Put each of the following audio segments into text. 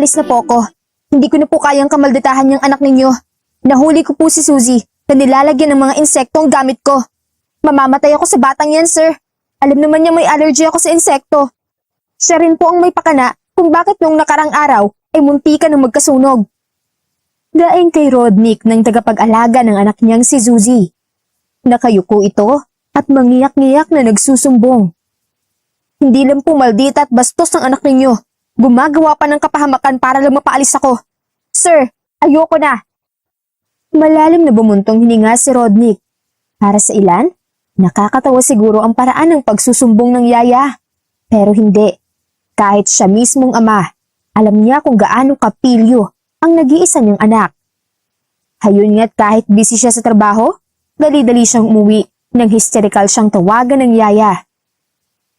Umalis na po ako. Hindi ko na po kayang kamalditahan yung anak ninyo. Nahuli ko po si Suzy na nilalagyan ng mga insekto ang gamit ko. Mamamatay ako sa batang yan, sir. Alam naman niya may allergy ako sa insekto. Siya rin po ang may pakana kung bakit nung nakarang araw ay muntikan ng magkasunog. Daing kay Rodnick ng tagapag-alaga ng anak niyang si Suzy. Nakayuko ito at mangiyak-ngiyak na nagsusumbong. Hindi lang po maldita at bastos ang anak ninyo. Gumagawa pa ng kapahamakan para lang mapaalis ako. Sir, ayoko na. Malalim na bumuntong hininga si Rodnick. Para sa ilan, nakakatawa siguro ang paraan ng pagsusumbong ng yaya. Pero hindi. Kahit siya mismong ama, alam niya kung gaano kapilyo ang nag-iisa niyang anak. Hayun nga't kahit busy siya sa trabaho, dali-dali siyang umuwi nang hysterical siyang tawagan ng yaya.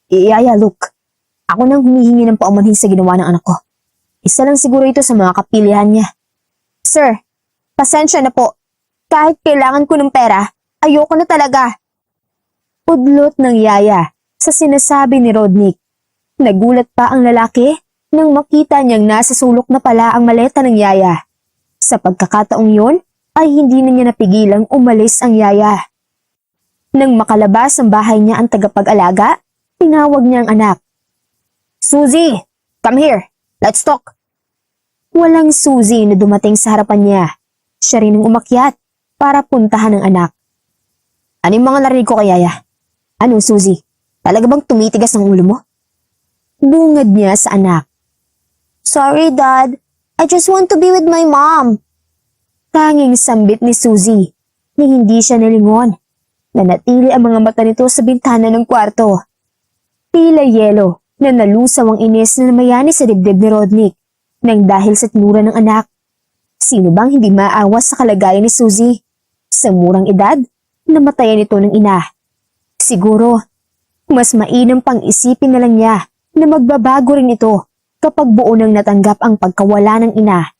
Yaya, look. Ako nang humihingi ng paumanhin sa ginawa ng anak ko. Isa lang siguro ito sa mga kapilihan niya. Sir, pasensya na po. Kahit kailangan ko ng pera, ayoko na talaga. Udlot ng yaya sa sinasabi ni Rodnick. Nagulat pa ang lalaki nang makita niyang nasa sulok na pala ang maleta ng yaya. Sa pagkakataong yun, ay hindi na niya napigilang umalis ang yaya. Nang makalabas ang bahay niya ang tagapag-alaga, tinawag niya ang anak. Suzy, come here. Let's talk. Walang Suzy na dumating sa harapan niya. Siya rin ang umakyat para puntahan ang anak. Ano yung mga narinig ko kay yaya? Ano, Suzy? Talaga bang tumitigas ang ulo mo? Bungad niya sa anak. Sorry, Dad. I just want to be with my mom. Tanging sambit ni Suzy ni hindi siya nalingon. Nanatili ang mga mata nito sa bintana ng kwarto. Tila yelo na nalusaw ang inis na namayani sa dibdib ni Rodnick nang dahil sa tinura ng anak. Sino bang hindi maawas sa kalagayan ni Suzy? Sa murang edad, namatayan ito ng ina. Siguro, mas mainam pang isipin na lang niya na magbabago rin ito kapag buo nang natanggap ang pagkawala ng ina.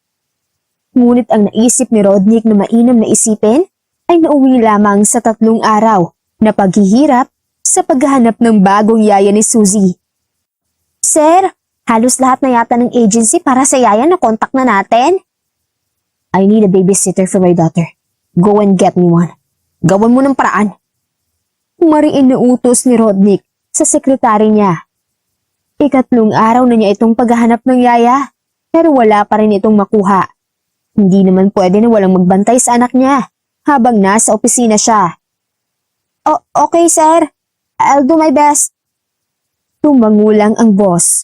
Ngunit ang naisip ni Rodnick na mainam na isipin ay nauwi lamang sa 3 araw na paghihirap sa paghahanap ng bagong yaya ni Suzy. Sir, halos lahat na yata ng agency para sa yaya na kontak na natin. I need a babysitter for my daughter. Go and get me one. Gawan mo ng paraan. Mariin na utos ni Rodnick sa sekretary niya. 3 araw na niya itong paghahanap ng yaya, pero wala pa rin itong makuha. Hindi naman pwede na walang magbantay sa anak niya habang nasa opisina siya. Okay, sir. I'll do my best. Tumangulang ang boss.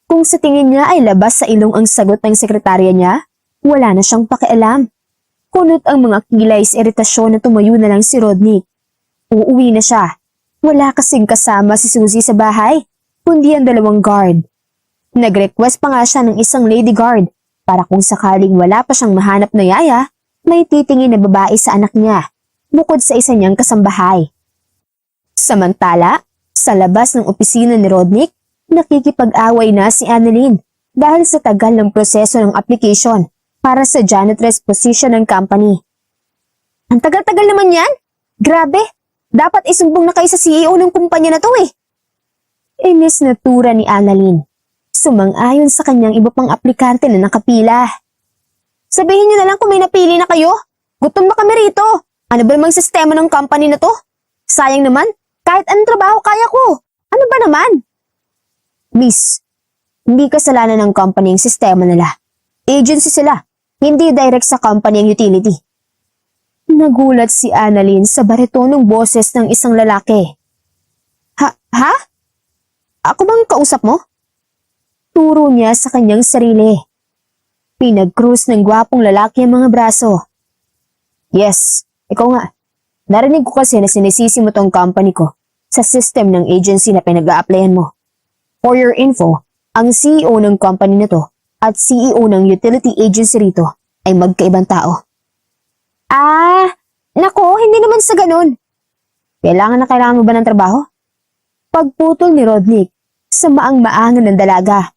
Kung sa tingin niya ay labas sa ilong ang sagot ng sekretarya niya, wala na siyang pakialam. Kunot ang mga kilay sa iritasyon na tumayo na lang si Rodnick. Uuwi na siya. Wala kasing kasama si Suzy sa bahay, kundi ang 2 guard. Nag-request pa nga siya ng isang lady guard para kung sakaling wala pa siyang mahanap na yaya, may titingin na babae sa anak niya, bukod sa isa niyang kasambahay. Samantala, sa labas ng opisina ni Rodnick, nakikipag-away na si Annalyn dahil sa tagal ng proseso ng application para sa janitress position ng company. Ang tagal-tagal naman yan? Grabe! Dapat isumbong na kayo sa CEO ng kumpanya na to eh. Inis na tura ni Annalyn. Sumang-ayon sa kanyang iba pang aplikante na nakapila. Sabihin niyo na lang kung may napili na kayo. Gutom na kami rito. Ano ba namang sistema ng company na to? Sayang naman, kahit anong trabaho kaya ko. Ano ba naman? Miss, hindi kasalanan ng company ang sistema nila. Agency sila, hindi direct sa company ang utility. Nagulat si Annalyn sa baritonong boses ng isang lalaki. Ha? Ako bang kausap mo? Turo niya sa kanyang sarili. Pinag-cruise ng gwapong lalaki ang mga braso. Yes, ikaw nga. Narinig ko kasi na sinisisi mo tong company ko sa system ng agency na pinag-a-applyan mo. For your info, ang CEO ng company na to at CEO ng utility agency rito ay magkaibang tao. Nako, hindi naman sa ganun. Kailangan mo ba ng trabaho? Pagputol ni Rodnick sa maang-maangan ng dalaga.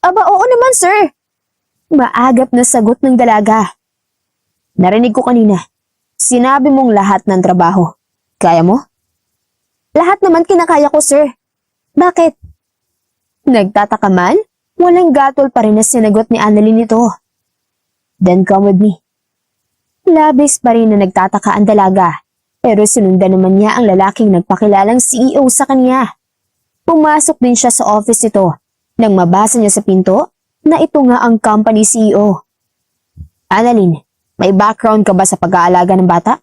Aba, oo naman, sir. Maagap na sagot ng dalaga. Narinig ko kanina. Sinabi mong lahat ng trabaho. Kaya mo? Lahat naman kinakaya ko, sir. Bakit? Nagtataka man Walang gatol pa rin na sinagot ni Annalyn ito. Then come with me. Labis pa rin na nagtataka ang dalaga, pero sinundan naman niya ang lalaking nagpakilalang CEO sa kanya. Pumasok din siya sa office nito nang mabasa niya sa pinto na ito nga ang company CEO. Annalyn, may background ka ba sa pag-aalaga ng bata?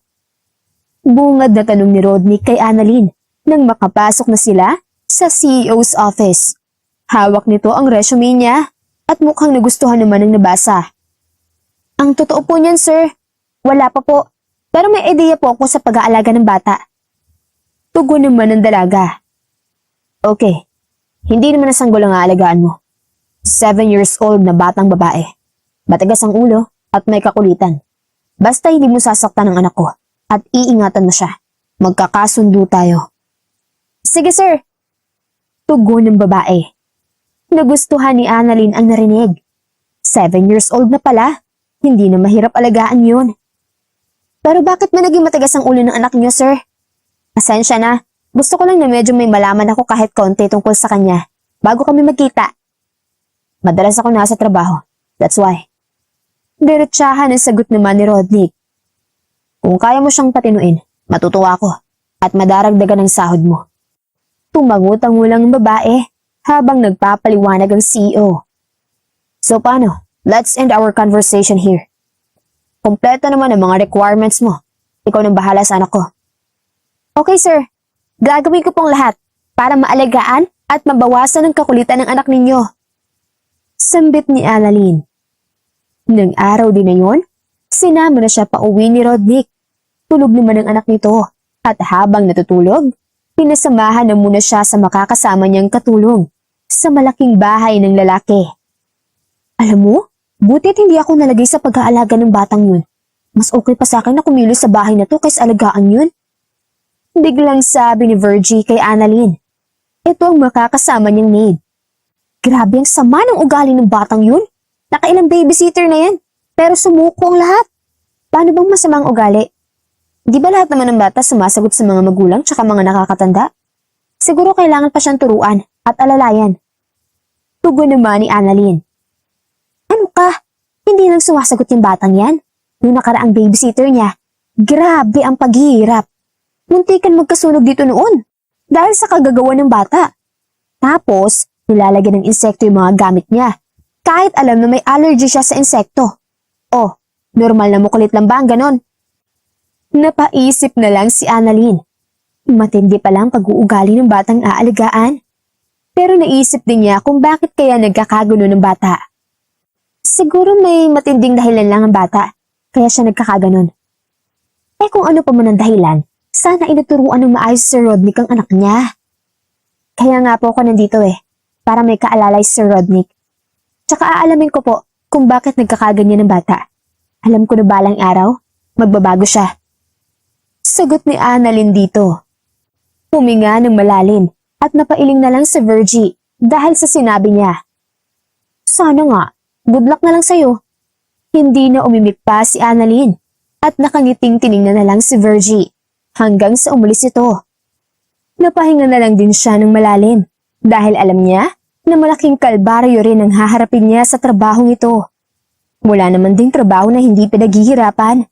Bungad na tanong ni Rodney kay Annalyn nang makapasok na sila sa CEO's office. Hawak nito ang resume niya at mukhang nagustuhan naman ang nabasa. Ang totoo po niyan, sir. Wala pa po, pero may ideya po ako sa pag-aalaga ng bata. Tugon naman ng dalaga. Okay, hindi naman nasanggol ang aalagaan mo. 7 years old na batang babae. Matigas ang ulo at may kakulitan. Basta hindi mo sasaktan ang anak ko at iingatan mo siya. Magkakasundo tayo. Sige, sir. Tugon ng babae. Nagustuhan ni Annalyn ang narinig. 7 years old na pala. Hindi na mahirap alagaan yun. Pero bakit ba naging matigas ang ulo ng anak niyo, sir? Pasensya na. Gusto ko lang na medyo may malaman ako kahit konti tungkol sa kanya bago kami magkita. Madalas ako nasa trabaho. That's why. Diretsahan ang sagot naman ni Rodney. Kung kaya mo siyang patinuin, matutuwa ako at madaragdagan ang sahod mo. Tumangutango lang ang babae habang nagpapaliwanag ang CEO. So paano? Let's end our conversation here. Kompleto naman ang mga requirements mo. Ikaw nang bahala sa anak ko. Okay, sir. Gagawin ko pong lahat para maalagaan at mabawasan ang kakulitan ng anak ninyo. Sambit ni Annalyn. Nang araw din na yun, sinama na siya pauwi ni Rodney. Tulog naman ang anak nito at habang natutulog, pinasamahan na muna siya sa makakasama niyang katulong sa malaking bahay ng lalaki. Alam mo, butit hindi ako nalagay sa pag-aalaga ng batang yun. Mas okay pa sa akin na kumilos sa bahay na to kaysa alagaan yun. Biglang sabi ni Virgie kay Annalyn. Ito ang makakasama niyang maid. Grabe ang sama ng ugali ng batang yun. Nakailang babysitter na yan, pero sumuko ang lahat. Paano bang masamang ugali? Di ba lahat naman ng bata sumasagot sa mga magulang tsaka mga nakakatanda? Siguro kailangan pa siyang turuan at alalayan. Tugon naman ni Annalyn. Ano ka? Hindi lang sumasagot yung batang yan. Yung nakaraang babysitter niya, grabe ang paghihirap. Muntikan magkasunog dito noon dahil sa kagagawa ng bata. Tapos, nilalagyan ng insekto yung mga gamit niya. Kahit alam na may allergy siya sa insekto. Oh, normal na mukulit lang ba ang ganon? Napaisip na lang si Annalyn. Matindi palang pag-uugali ng batang aalagaan. Pero naisip din niya kung bakit kaya nagkakagulo ng bata. Siguro may matinding dahilan lang ang bata, kaya siya nagkakaganon. Eh kung ano pa man ang dahilan, sana inuturuan ng maayos si Rodney ang anak niya. Kaya nga po ako nandito para may kaalalay si Rodney. Tsaka aalamin ko po kung bakit nagkakaganyan ng bata. Alam ko na balang araw, magbabago siya. Sagot ni Annalyn dito. Huminga ng malalim at napailing na lang si Virgie dahil sa sinabi niya. Sana nga, good luck na lang sa'yo. Hindi na umimik pa si Annalyn at nakangiting tiningnan na lang si Virgie hanggang sa umalis ito. Napahinga na lang din siya ng malalim dahil alam niya na malaking kalbaryo rin ang haharapin niya sa trabahong ito. Wala naman ding trabaho na hindi pinaghihirapan.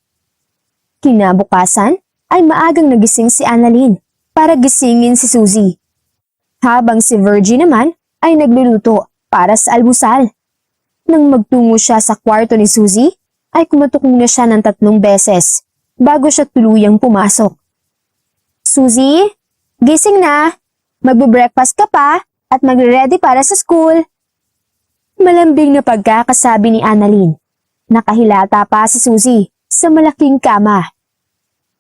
Kinabukasan ay maagang nagising si Annalyn para gisingin si Suzy. Habang si Virgie naman ay nagluluto para sa almusal. Nang magtungo siya sa kwarto ni Suzy, ay kumatok na siya ng 3 beses bago siya tuluyang pumasok. Suzy, gising na. Magbe-breakfast ka pa at magre-ready para sa school. Malambing na pagkakasabi ni Annalyn. Nakahilata pa si Suzy sa malaking kama.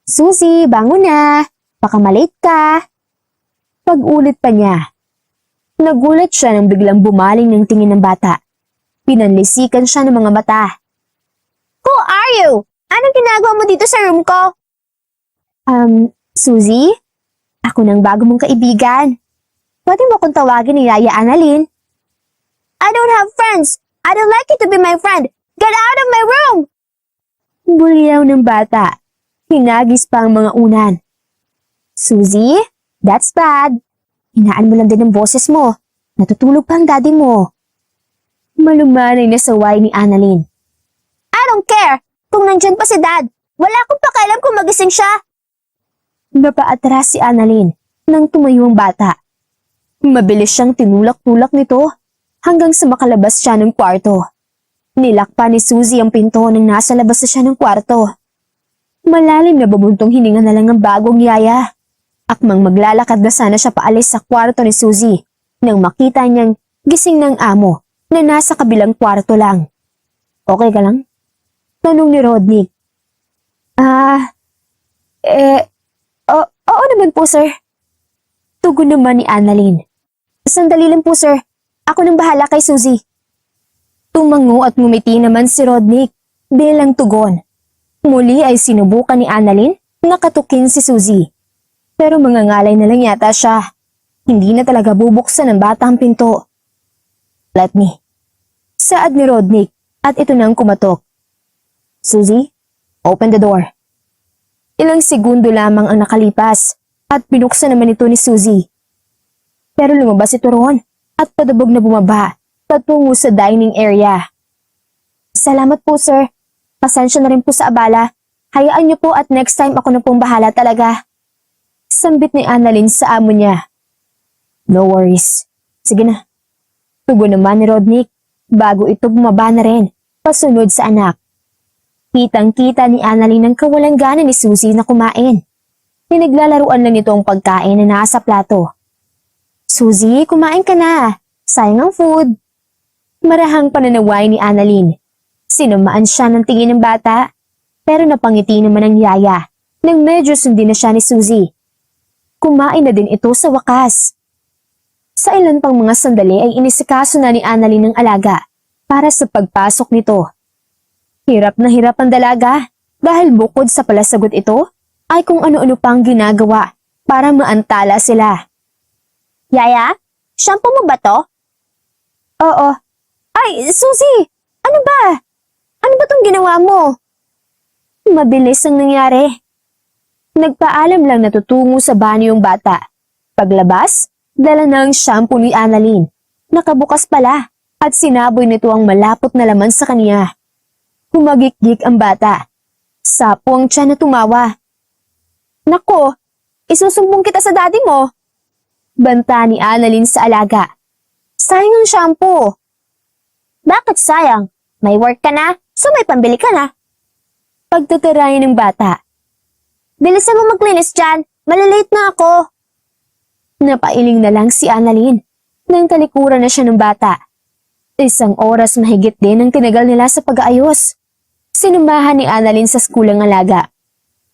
Suzy, bangon na. Baka malate ka. Pag-ulit pa niya. Nagulat siya nang biglang bumaling ng tingin ng bata. Pinanlisikan siya ng mga mata. Who are you? Anong ginagawa mo dito sa room ko? Suzy? Ako ng bago mong kaibigan. Pwede mo akong tawagin ni Yaya Annalyn? I don't have friends. I don't like you to be my friend. Get out of my room! Buliyaw ng bata. Hinagis pa ang mga unan. Suzy, that's bad. Hinaan mo lang din ang boses mo. Natutulog pa ang daddy mo. Malumanay na saway ni Annalyn. I don't care kung nandyan pa si Dad. Wala akong pakialam kung magising siya. Napaatras si Annalyn nang tumayo ang bata. Mabilis siyang tinulak-tulak nito hanggang sa makalabas siya ng kwarto. Nilakpa ni Suzy ang pinto nang nasa labas na siya ng kwarto. Malalim na babuntong hininga na lang ang bagong yaya. Akmang maglalakad na sana siya paalis sa kwarto ni Suzy nang makita niyang gising ng amo na nasa kabilang kwarto lang. Okay ka lang? Tanong ni Rodney. Oo naman po, sir. Tugon naman ni Annalyn. Sandali lang po, sir. Ako nang bahala kay Suzy. Tumango at ngumiti naman si Rodney bilang tugon. Muli ay sinubukan ni Annalyn na katukin si Suzy. Pero mangangalay na lang yata siya. Hindi na talaga bubuksan ng bata ang pinto. Let me. Saad ni Rodney at ito nang kumatok. Suzy, open the door. Ilang segundo lamang ang nakalipas at binuksan naman ito ni Suzy. Pero lumabas ito roon at padabog na bumaba patungo sa dining area. Salamat po, sir. Pasensya na rin po sa abala. Hayaan niyo po at next time ako na pong bahala talaga. Sambit ni Annalyn sa amo niya. No worries. Sige na. Tugon naman ni Rodney bago ito bumaba na rin pasunod sa anak. Kitang-kita ni Annalyn ang kawalang gana ni Suzy na kumain. Pinaglalaruan lang ito ang pagkain na nasa plato. Suzy, kumain ka na. Sayang ang food. Marahang pananaway ni Annalyn. Sinumaan siya ng tingin ng bata, pero napangiti naman ang yaya nang medyo sundin na siya ni Suzy. Kumain na din ito sa wakas. Sa ilan pang mga sandali ay inisikaso na ni Annalyn ng alaga para sa pagpasok nito. Hirap na hirap ang dalaga dahil bukod sa palasagot ito ay kung ano-ano pang ginagawa para maantala sila. Yaya, shampoo mo ba to? Oo. Ay, Suzy! Ano ba? Ano ba tong ginawa mo? Mabilis ang nangyari. Nagpaalam lang na tutungo sa banyo yung bata. Paglabas, dala na ang shampoo ni Annalyn. Nakabukas pala at sinaboy nito ang malapot na laman sa kanya. Humagik-gik ang bata. Sapo ang tiyan na tumawa. Nako, isusumbong kita sa daddy mo. Banta ni Annalyn sa alaga. Sayang ang shampoo. Bakit sayang? May work ka na, so may pambili ka na. Pagtatarayan ng bata. Bilisan mo maglinis dyan, malilate na ako. Napailing na lang si Annalyn nang talikuran na siya ng bata. 1 oras mahigit din ang tinagal nila sa pag-aayos. Sinumahan ni Annalyn sa school ang alaga.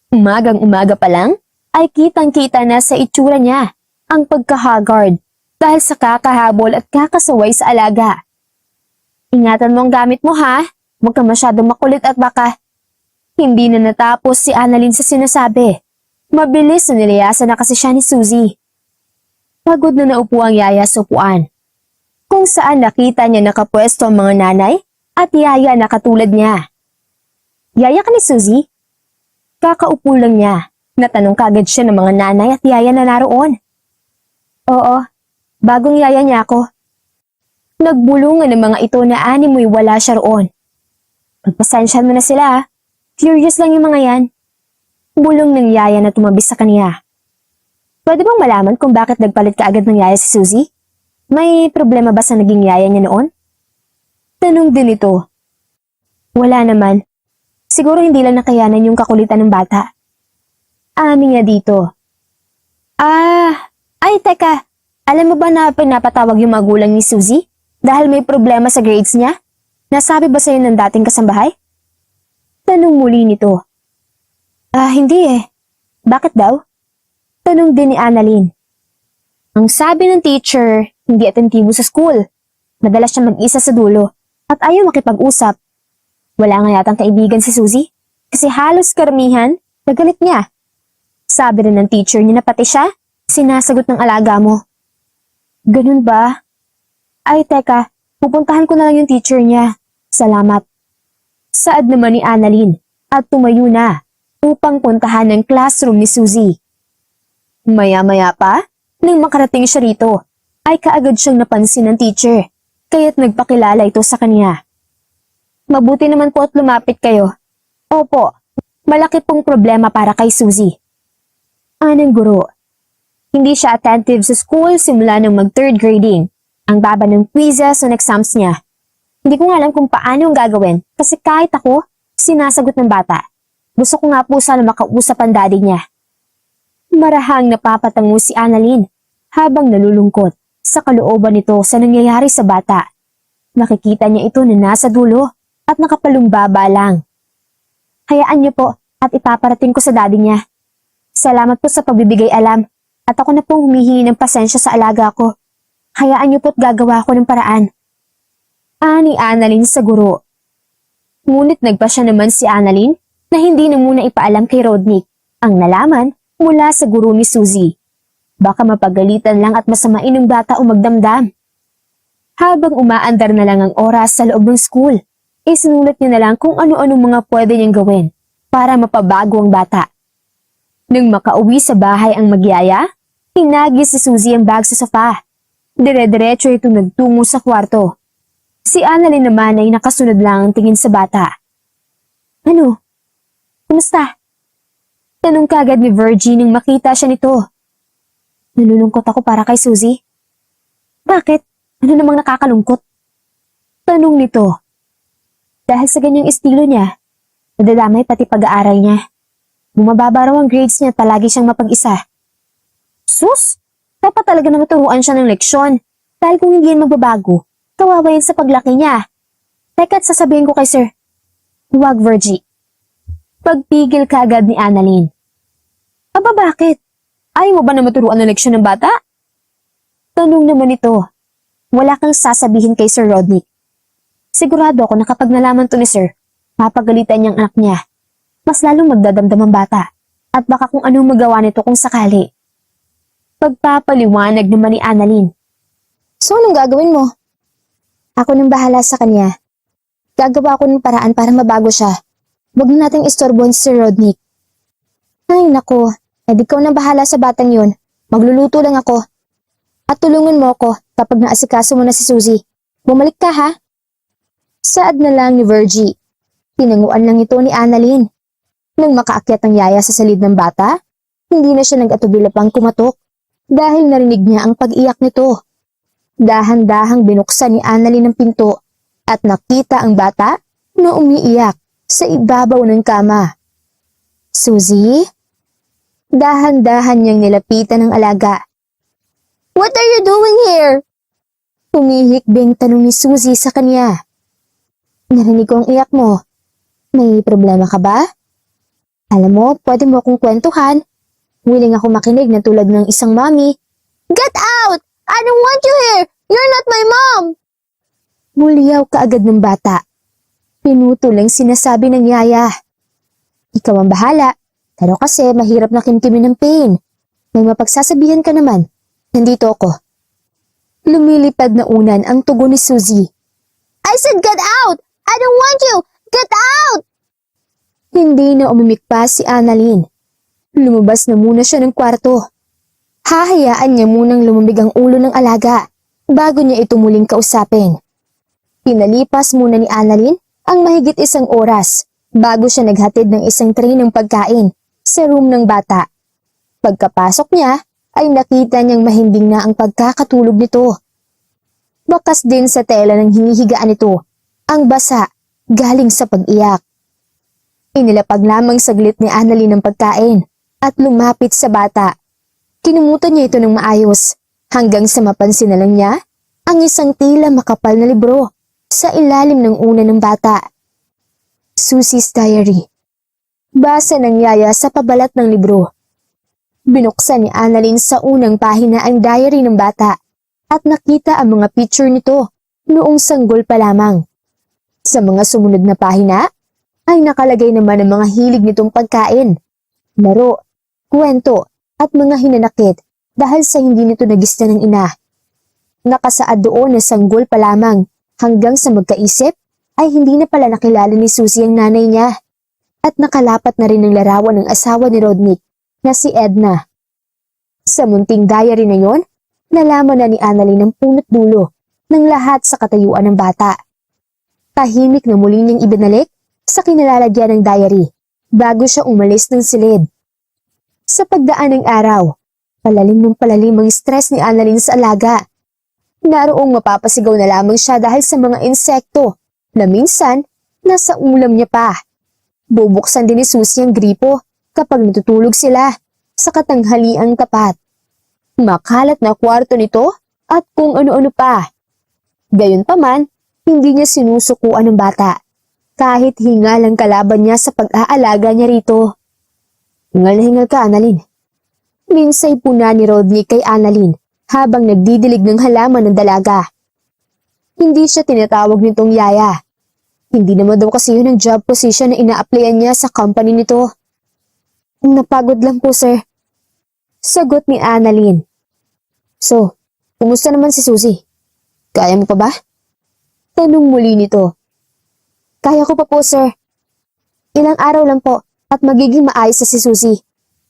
Umagang-umaga pa lang ay kitang-kita na sa itsura niya ang pagkahagard dahil sa kakahabol at kakasaway sa alaga. Ingatan mo ang gamit mo ha, huwag ka masyadong makulit at baka. Hindi na natapos si Annalyn sa sinasabi. Mabilis na nilayasan na kasi siya ni Suzy. Pagod na naupo ang yaya sa upuan. Kung saan nakita niya nakapwesto ang mga nanay at yaya na katulad niya. Yaya ka ni Suzy? Kakaupo lang niya. Natanong kagad siya ng mga nanay at yaya na naroon. Oo, bagong yaya niya ako. Nagbulungan ng mga ito na animoy wala siya roon. Pagpasensyahan mo na sila. Curious lang yung mga yan. Bulong ng yaya na tumabi sa kanya. Pwede bang malaman kung bakit nagpalit ka agad ng yaya si Suzy? May problema ba sa naging yaya niya noon? Tanong din ito. Wala naman. Siguro hindi lang nakayanan yung kakulitan ng bata. Amin niya dito. Ay teka. Alam mo ba na pinapatawag yung magulang ni Suzy? Dahil may problema sa grades niya? Nasabi ba sa'yo ng dating kasambahay? Tanong muli nito. Hindi eh. Bakit daw? Tanong din ni Annalyn. Ang sabi ng teacher, hindi atentibo sa school. Madalas siya mag-isa sa dulo at ayaw makipag-usap. Wala nga yatang kaibigan si Suzy kasi halos karamihan nagalit niya. Sabi rin ng teacher niya na pati siya, sinasagot ng alaga mo. Ganun ba? Ay teka, pupuntahan ko na lang yung teacher niya. Salamat. Saad naman ni Annalyn at tumayo na upang puntahan ang classroom ni Suzy. Maya-maya pa, nang makarating siya rito, ay kaagad siyang napansin ng teacher kaya't nagpakilala ito sa kanya. Mabuti naman po at lumapit kayo. Opo, malaki pong problema para kay Suzy. Anong guro? Hindi siya attentive sa school simula nang mag-third grading. Ang baba ng quizzes and exams niya. Hindi ko nga alam kung paano ang gagawin kasi kahit ako, sinasagot ng bata. Gusto ko nga po sana makausap ang daddy niya. Marahang napapatango si Annalyn habang nalulungkot sa kalooban nito sa nangyayari sa bata. Nakikita niya ito na nasa dulo at nakapalumbaba lang. Hayaan niyo po at ipaparating ko sa daddy niya. Salamat po sa pagbibigay alam at ako na pong humihingi ng pasensya sa alaga ko. Hayaan niyo po't gagawa ko ng paraan. Ani Annalyn sa guro. Ngunit nagpasya naman si Annalyn na hindi na muna ipaalam kay Rodney ang nalaman mula sa guro ni Suzy. Baka mapagalitan lang at masamain ng bata o magdamdam. Habang umaandar na lang ang oras sa loob ng school, isinulat niya na lang kung ano-anong mga pwede niyang gawin para mapabago ang bata. Nang makauwi sa bahay ang magyaya, tinagis si Suzy ang bag sa sofa. Dire-diretso ito nagtungo sa kwarto. Si Annalyn naman ay nakasunod lang ang tingin sa bata. Ano? Kumusta? Tanong kagad ni Virgie nang makita siya nito. Nalulungkot ako para kay Suzy. Bakit? Ano namang nakakalungkot? Tanong nito. Dahil sa ganyang estilo niya, nadadamay pati pag-aaral niya. Bumababa raw ang grades niya at palagi siyang mapag-isa. Sus! Dapat talaga na maturuan siya ng leksyon. Dahil kung hindi yan magbabago, kawawa yan sa paglaki niya. Teka't sasabihin ko kay Sir. Huwag, Virgie. Pagpigil kagad ni Annalyn. Aba bakit? Ayaw mo ba na maturuan ng leksyon ng bata? Tanong naman ito. Wala kang sasabihin kay Sir Rodney. Sigurado ako na kapag nalaman to ni Sir, mapagalitan niyang anak niya. Mas lalong magdadamdam ang bata at baka kung anong magawa nito kung sakali. Pagpapaliwanag naman ni Annalyn. So anong gagawin mo? Ako nang bahala sa kanya. Gagawa ko ng paraan para mabago siya. Huwag na nating istorbohin si Sir Rodney. Ay nako, edi ikaw nang bahala sa batang yun. Magluluto lang ako. At tulungan mo ako kapag naasikaso mo na si Suzy. Bumalik ka ha? Saad na lang ni Virgie. Tinanguan lang ito ni Annalyn. Nang makaakyat ang yaya sa salid ng bata, hindi na siya nag-atubila pang kumatok dahil narinig niya ang pag-iyak nito. Dahan-dahang binuksan ni Annalyn ang pinto at nakita ang bata na umiiyak sa ibabaw ng kama. Suzy? Dahan-dahan niyang nilapitan ang alaga. What are you doing here? Humihikbing tanong ni Suzy sa kanya. Narinig ko ang iyak mo. May problema ka ba? Alam mo, pwede mo akong kwentuhan. Willing ako makinig na tulad ng isang mommy. Get out! I don't want you here! You're not my mom! Muliyaw kaagad ng bata. Pinutol ang sinasabi ng yaya. Ikaw ang bahala, pero kasi mahirap na kimkimin ng pain. May mapagsasabihan ka naman. Nandito ako. Lumilipad na unan ang tugon ni Suzy. I said get out! I don't want you! Get out! Hindi na umimik pa si Annalyn. Lumabas na muna siya ng kwarto. Hahayaan niya munang lumamig ang ulo ng alaga bago niya ito muling kausapin. Pinalipas muna ni Annalyn ang mahigit isang oras bago siya naghatid ng isang tray ng pagkain sa room ng bata. Pagkapasok niya ay nakita niyang mahimbing na ang pagkakatulog nito. Bakas din sa tela ng hinihigaan nito ang basa galing sa pag-iyak. Inilapag lamang saglit ni Annalyn ang pagkain at lumapit sa bata. Kinumutan niya ito ng maayos hanggang sa mapansin na lang niya ang isang tila makapal na libro sa ilalim ng una ng bata. Suzy's Diary. Basa ng yaya sa pabalat ng libro. Binuksan ni Annalyn sa unang pahina ang diary ng bata at nakita ang mga picture nito noong sanggol pa lamang. Sa mga sumunod na pahina ay nakalagay naman ang mga hilig nitong pagkain, laro, kwento at mga hinanakit dahil sa hindi nito nagista ng ina. Nakasaad doon na sanggol pa lamang hanggang sa magkaisip ay hindi na pala nakilala ni Suzy ang nanay niya at nakalapat na rin ang larawan ng asawa ni Rodney na si Edna. Sa munting diary na yon, nalaman na ni Annalyn ang punot dulo ng lahat sa katayuan ng bata. Tahimik na muli niyang ibinalik sa kinalalagyan ng diary bago siya umalis ng silid. Sa pagdaan ng araw, palalim ng palalim ang stress ni Annalyn sa alaga. Naroong mapapasigaw na lamang siya dahil sa mga insekto na minsan nasa ulam niya pa. Bubuksan din ni Susie ang gripo kapag natutulog sila sa katanghaliang tapat. Makalat na kwarto nito at kung ano-ano pa. Gayunpaman, hindi niya sinusukuan ng bata kahit hingal ang kalaban niya sa pag-aalaga niya rito. Hingal na hingal ka, Annalyn. Minsay puna ni Rodney kay Annalyn habang nagdidilig ng halaman ng dalaga. Hindi siya tinatawag nitong yaya. Hindi naman daw kasi yun ang job position na ina-applyan niya sa company nito. Napagod lang po, sir. Sagot ni Annalyn. So, kumusta naman si Susie? Kaya mo pa ba? Tanong muli nito. Kaya ko pa po, sir. Ilang araw lang po at magiging maayos sa si Susie.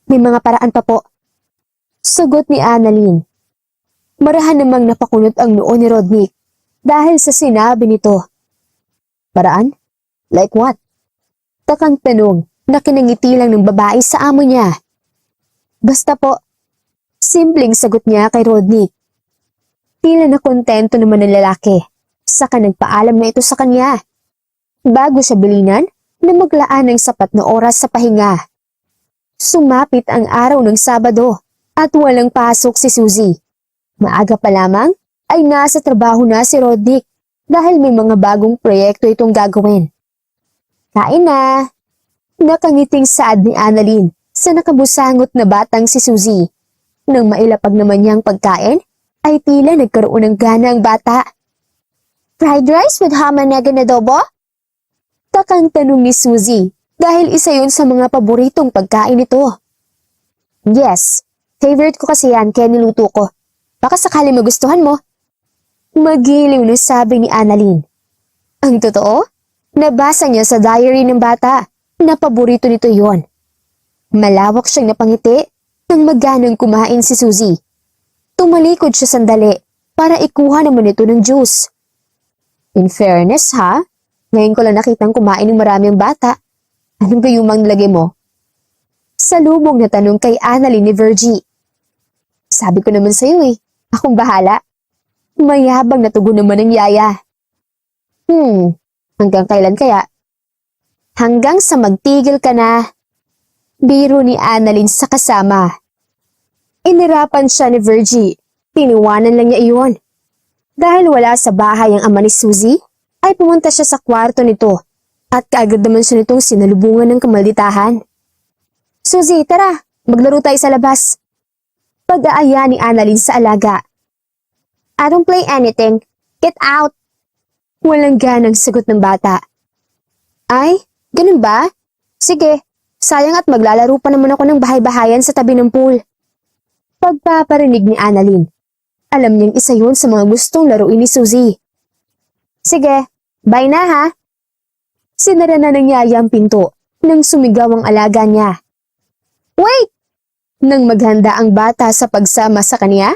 May mga paraan pa po. Sagot ni Annalyn. Marahan namang napakunot ang noo ni Rodney dahil sa sinabi nito. Paraan? Like what? Takang tanong na kinangiti lang ng babae sa amo niya. Basta po. Simpleng sagot niya kay Rodney. Tila na kontento naman ng lalaki. Saka nagpaalam na ito sa kanya. Bago siya bilinan na maglaan ng sapat na oras sa pahinga. Sumapit ang araw ng Sabado at walang pasok si Susie. Maaga pa lamang ay nasa trabaho na si Rodney dahil may mga bagong proyekto itong gagawin. Kain na! Nakangiting saad ni Annalyn sa nakabusangot na batang si Susie. Nang mailapag naman niyang pagkain, ay tila nagkaroon ng gana ang bata. Fried rice with ham and egg and adobo? Takang tanong ni Susie dahil isa yun sa mga paboritong pagkain nito. Yes, favorite ko kasi yan kaya niluto ko. Baka sakali magustuhan mo. Magiliw na sabi ni Annalyn. Ang totoo? Nabasa niya sa diary ng bata na paborito nito yon. Malawak siyang napangiti nang maganang kumain si Susie. Tumalikod siya sandali para ikuha naman ito ng juice. In fairness ha, ngayon ko lang nakitang kumain ng marami ang bata. Anong gayumang nilagay mo? Salubong na tanong kay Annalyn ni Virgie. Sabi ko naman sa'yo akong bahala. Mayabang na tugon naman ng yaya. Hanggang kailan kaya? Hanggang sa magtigil ka na. Biro ni Annalyn sa kasama. Inirapan siya ni Virgie. Tiniwanan lang niya iyon. Dahil wala sa bahay ang ama ni Susie, ay pumunta siya sa kwarto nito at kaagad naman siya nitong sinalubungan ng kamalditahan. Susie, tara, maglaro tayo sa labas. Pag-aaya ni Annalyn sa alaga. I don't play anything. Get out. Walang ganang sagot ng bata. Ay, ganun ba? Sige, sayang at maglalaro pa naman ako ng bahay-bahayan sa tabi ng pool. Pagpaparinig ni Annalyn. Alam niyang isa yun sa mga gustong laruin ni Susie. Sige, bye na ha. Sinara na ng yaya ang pinto nang sumigaw ang alaga niya. Wait! Nang maghanda ang bata sa pagsama sa kanya,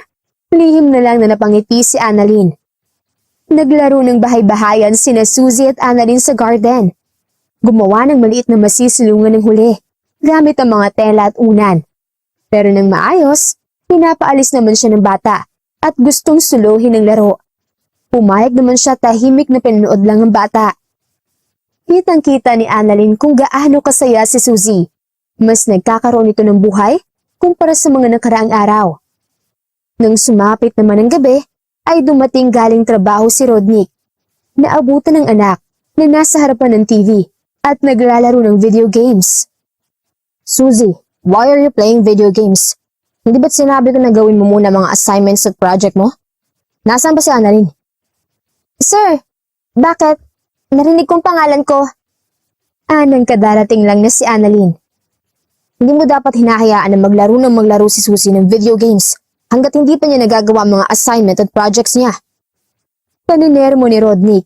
lihim na lang na napangiti si Annalyn. Naglaro ng bahay-bahayan sina Susie at Annalyn sa garden. Gumawa ng maliit na masisilungan ng huli, gamit ang mga tela at unan. Pero nang maayos, pinapaalis naman siya ng bata at gustong suluhin ng laro. Pumayag naman siya tahimik na pinanood lang ang bata. Kitang-kita ni Annalyn kung gaano kasaya si Susie. Mas nagkakaroon ito ng buhay kumpara sa mga nakaraang araw. Nang sumapit naman ang gabi, ay dumating galing trabaho si Rodney. Naabutan ng anak na nasa harapan ng TV at naglalaro ng video games. Susie, why are you playing video games? Hindi ba't sinabi ko na gawin mo muna mga assignments at project mo? Nasaan ba si Annalyn? Sir, bakit? Narinig kong pangalan ko. Anang kadarating lang na si Annalyn. Hindi mo dapat hinahayaan na maglaro si Susie ng video games hanggat hindi pa niya nagagawa mga assignment at projects niya. Paninero ni Rodney.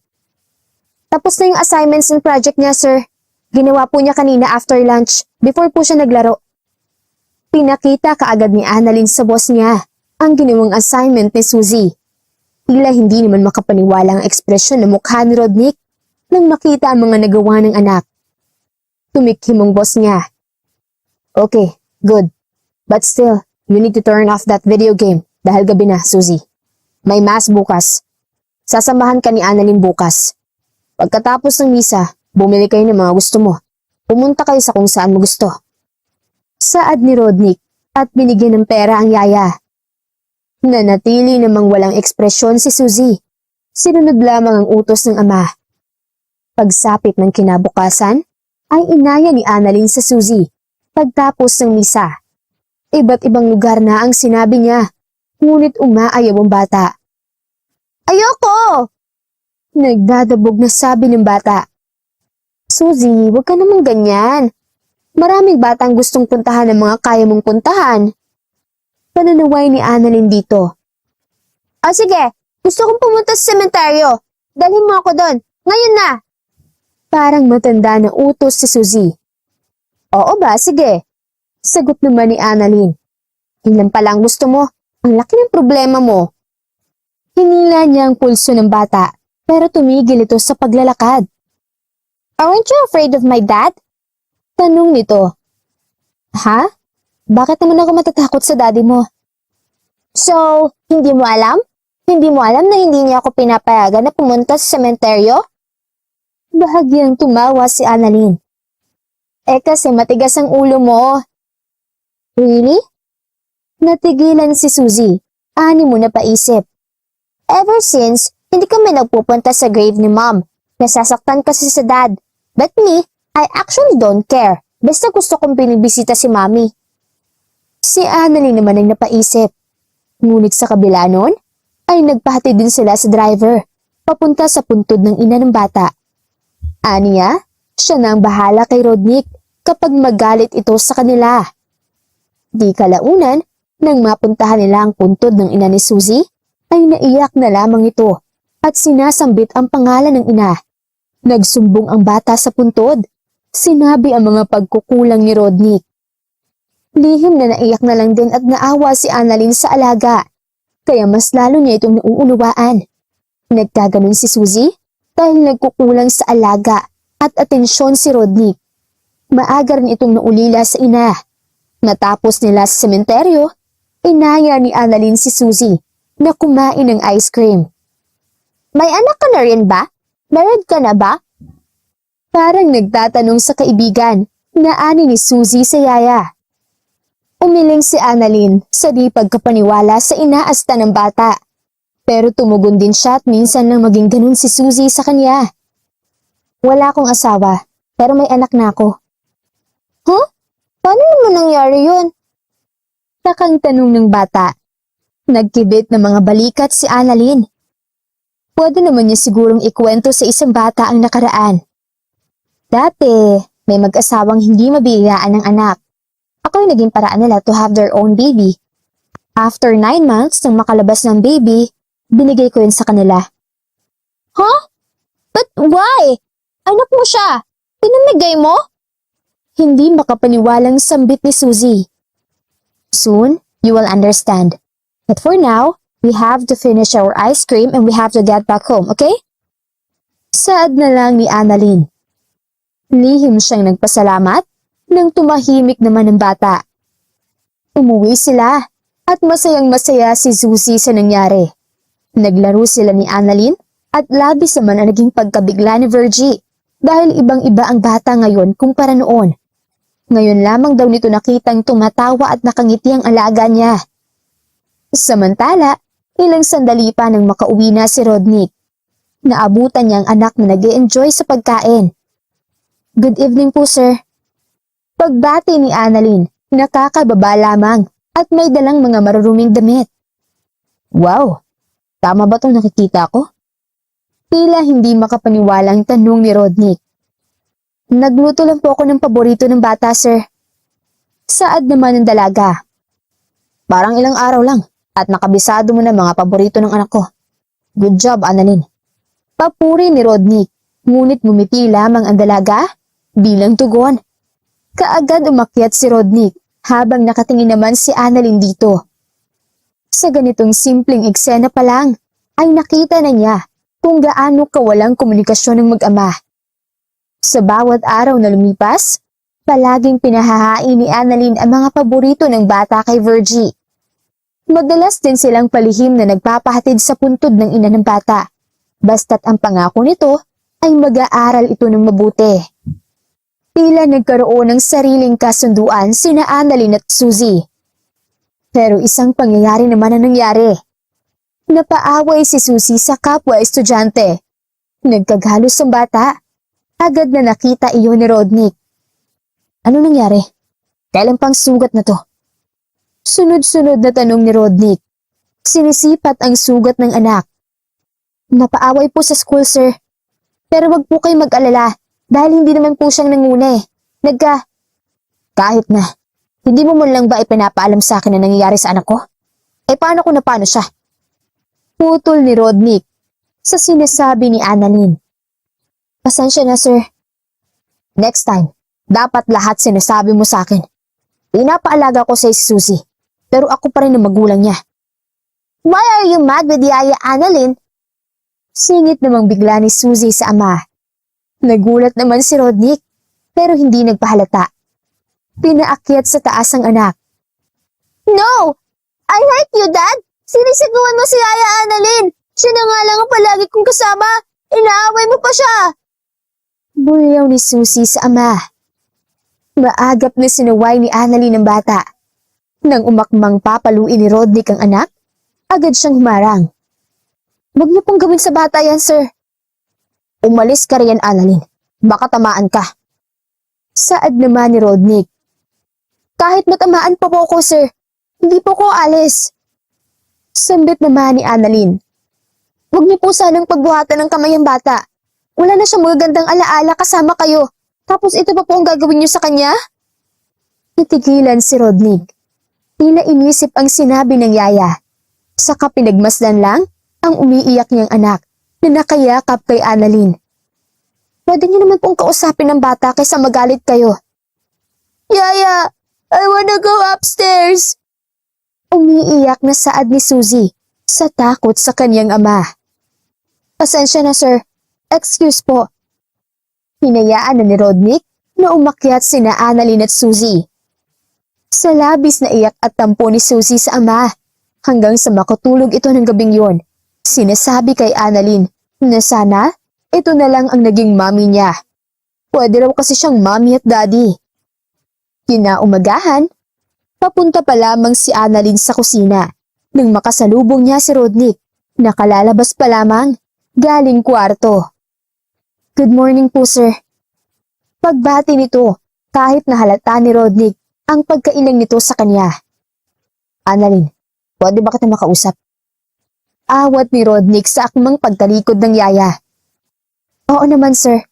Tapos na yung assignments and project niya, sir. Ginawa po niya kanina after lunch, before po siya naglaro. Pinakita kaagad ni Annalyn sa boss niya ang ginawang assignment ni Susie. Tila hindi naman makapaniwala ang ekspresyon ng mukha ni Rodnick nang makita ang mga nagawa ng anak. Tumikhim ang boss niya. Okay, good. But still, you need to turn off that video game dahil gabi na, Suzy. May mass bukas. Sasamahan ka ni Annalyn bukas. Pagkatapos ng misa, bumili kayo ng mga gusto mo. Pumunta kayo sa kung saan mo gusto. Saad ni Rodnick at binigyan ng pera ang yaya. Nanatili namang walang ekspresyon si Suzy. Sinunod lamang ang utos ng ama. Pagsapit ng kinabukasan, ay inaya ni Annalyn sa Suzy pagtapos ng misa. Iba't ibang lugar na ang sinabi niya, ngunit umaayaw ang bata. Ayoko! Nagdadabog na sabi ng bata. Suzy, huwag ka namang ganyan. Maraming batang gustong puntahan ang mga kaya mong puntahan. Pananaway ni Annalyn dito. O sige, gusto kong pumunta sa sementeryo. Dalhin mo ako doon, ngayon na. Parang matanda na utos si Suzy. Oo ba, sige. Sagot naman ni Annalyn. Ilan pa lang gusto mo? Ang laki ng problema mo. Hinila niya ang pulso ng bata, pero tumigil ito sa paglalakad. Aren't you afraid of my dad? Tanong nito. Ha? Bakit naman ako matatakot sa daddy mo? So, hindi mo alam? Hindi mo alam na hindi niya ako pinapayagan na pumunta sa sementeryo? Bahagyang tumawa si Annalyn. Kasi matigas ang ulo mo. Really? Natigilan si Suzy. Ani mo na paisip. Ever since, hindi kami nagpupunta sa grave ni Mom. Nasasaktan kasi sa dad. But me, I actually don't care. Basta gusto kong binibisita si Mommy. Si Annalyn naman ay napaisip. Ngunit sa kabila nun, ay nagpahatid din sila sa driver, papunta sa puntod ng ina ng bata. Aniya, siya na ang bahala kay Rodnick kapag magalit ito sa kanila. Di kalaunan, nang mapuntahan nila ang puntod ng ina ni Suzy, ay naiyak na lamang ito at sinasambit ang pangalan ng ina. Nagsumbong ang bata sa puntod. Sinabi ang mga pagkukulang ni Rodnick. Lihim na naiyak na lang din at naawa si Annalyn sa alaga, kaya mas lalo niya itong nauunawaan. Nagkaganon si Suzy dahil nagkukulang sa alaga at atensyon si Rodnick. Maaga rin itong naulila sa ina. Natapos nila sa sementeryo, inaya ni Annalyn si Suzy na kumain ng ice cream. May anak ka na rin ba? Married ka na ba? Parang nagtatanong sa kaibigan na ani ni Suzy sa yaya. Umiling si Annalyn sa di pagkapaniwala sa inaasta ng bata. Pero tumugon din siya at minsan lang maging ganun si Suzy sa kanya. Wala akong asawa, pero may anak na ako. Huh? Paano naman nangyari yun? Takang tanong ng bata. Nagkibit ng mga balikat si Annalyn. Pwede naman niya sigurong ikwento sa isang bata ang nakaraan. Dati, may mag-asawang hindi mabigyan ng anak. Ako yung naging paraan nila to have their own baby. After 9 months nang makalabas ng baby, binigay ko yun sa kanila. Huh? But why? Anak mo siya. Pinamigay mo? Hindi makapaniwalang sambit ni Suzy. Soon, you will understand. But for now, we have to finish our ice cream and we have to get back home, okay? Saad na lang ni Annalyn. Lihim siyang nagpasalamat nang tumahimik naman ng bata. Umuwi sila at masayang-masaya si Suzy sa nangyari. Naglaro sila ni Annalyn at labis naman ang naging pagkabigla ni Virgie dahil ibang-iba ang bata ngayon kumpara noon. Ngayon lamang daw nito nakitang tumatawa at nakangiti ang alaga niya. Samantala, ilang sandali pa nang makauwi na si Rodnick. Naabutan niya ang anak na nag-e-enjoy sa pagkain. Good evening po, sir. Pagbati ni Annalyn, nakakababa lamang at may dalang mga maruruming damit. Wow, tama ba itong nakikita ko? Tila hindi makapaniwalang tanong ni Rodnick. Nagluto lang po ako ng paborito ng bata, sir. Saad naman ng dalaga. Parang ilang araw lang at nakabisado mo na mga paborito ng anak ko. Good job, Annalyn. Papuri ni Rodnick, ngunit ngumiti lamang ang dalaga bilang tugon. Kaagad umakyat si Rodnick habang nakatingin naman si Annalyn dito. Sa ganitong simpleng eksena pa lang, ay nakita na niya kung gaano kawalang komunikasyon ng mag-ama. Sa bawat araw na lumipas, palaging pinahahain ni Annalyn ang mga paborito ng bata kay Virgie. Madalas din silang palihim na nagpapahatid sa puntod ng ina ng bata, basta't ang pangako nito ay mag-aaral ito ng mabuti. Tila nagkaroon ng sariling kasunduan sina Annalyn at Suzy. Pero isang pangyayari naman ang nangyari. Napaaway si Suzy sa kapwa estudyante. Nagkagalos ang bata. Agad na nakita iyon ni Rodney. Ano nangyari? Kailan pang sugat na to? Sunod-sunod na tanong ni Rodney. Sinisipat ang sugat ng anak. Napaaway po sa school, sir. Pero wag po kayo mag-alala dahil hindi naman po siyang nanguna eh. Kahit na, hindi mo man lang ba ipinapaalam sa akin na nangyayari sa anak ko? Eh paano kung napano siya? Putol ni Rodney sa sinasabi ni Annalyn. Pasensya na, sir. Next time, dapat lahat sinasabi mo sa akin. Pinapaalaga ko sa si Suzy, pero ako pa rin ang magulang niya. Why are you mad with Yaya Annalyn? Singit namang bigla ni Suzy sa ama. Nagulat naman si Rodney, pero hindi nagpahalata. Pinaakyat sa taas ang anak. No! I hurt you, Dad! Sinisigawan mo si Yaya Annalyn! Siya na nga lang ang palagi kong kasama! Inaaway mo pa siya! Buliyaw ni Suzy sa ama. Maagap na sinuway ni Annalyn ng bata. Nang umakmang papaluin ni Rodney ang anak, agad siyang humarang. Huwag niyo pong gawin sa bata yan, sir. Umalis ka riyan, Annalyn. Baka tamaan ka. Saad naman ni Rodney. Kahit matamaan pa po ako, sir. Hindi po ko alis. Sambit naman ni Annalyn. Huwag niyo po sanang pagbuhatan ng kamay ang bata. Wala na siyang magagandang alaala kasama kayo. Tapos ito pa po ang gagawin niyo sa kanya? Natigilan si Rodney. Tila inisip ang sinabi ng yaya. Saka pinagmasdan lang ang umiiyak niyang anak na nakayakap kay Annalyn. Pwede niyo naman pong kausapin ng bata kaysa magalit kayo. Yaya, I wanna go upstairs. Umiiyak na saad ni Suzy sa takot sa kanyang ama. Pasensya na, sir. Excuse po. Hinayaan na ni Rodney na umakyat sina Annalyn at Suzy. Sa labis na iyak at tampo ni Suzy sa ama, hanggang sa makatulog ito ng gabing yon, sinasabi kay Annalyn na sana ito na lang ang naging mami niya. Pwede raw kasi siyang mami at daddy. Kinaumagahan, papunta pa lamang si Annalyn sa kusina nang makasalubong niya si Rodney, nakalalabas pa lamang galing kwarto. Good morning po, sir. Pagbati nito kahit nahalata ni Rodney ang pagkailang nito sa kanya. Annalyn, pwede ba kita makausap? Awat ni Rodney sa akmang pagtalikod ng yaya. Oo naman, sir.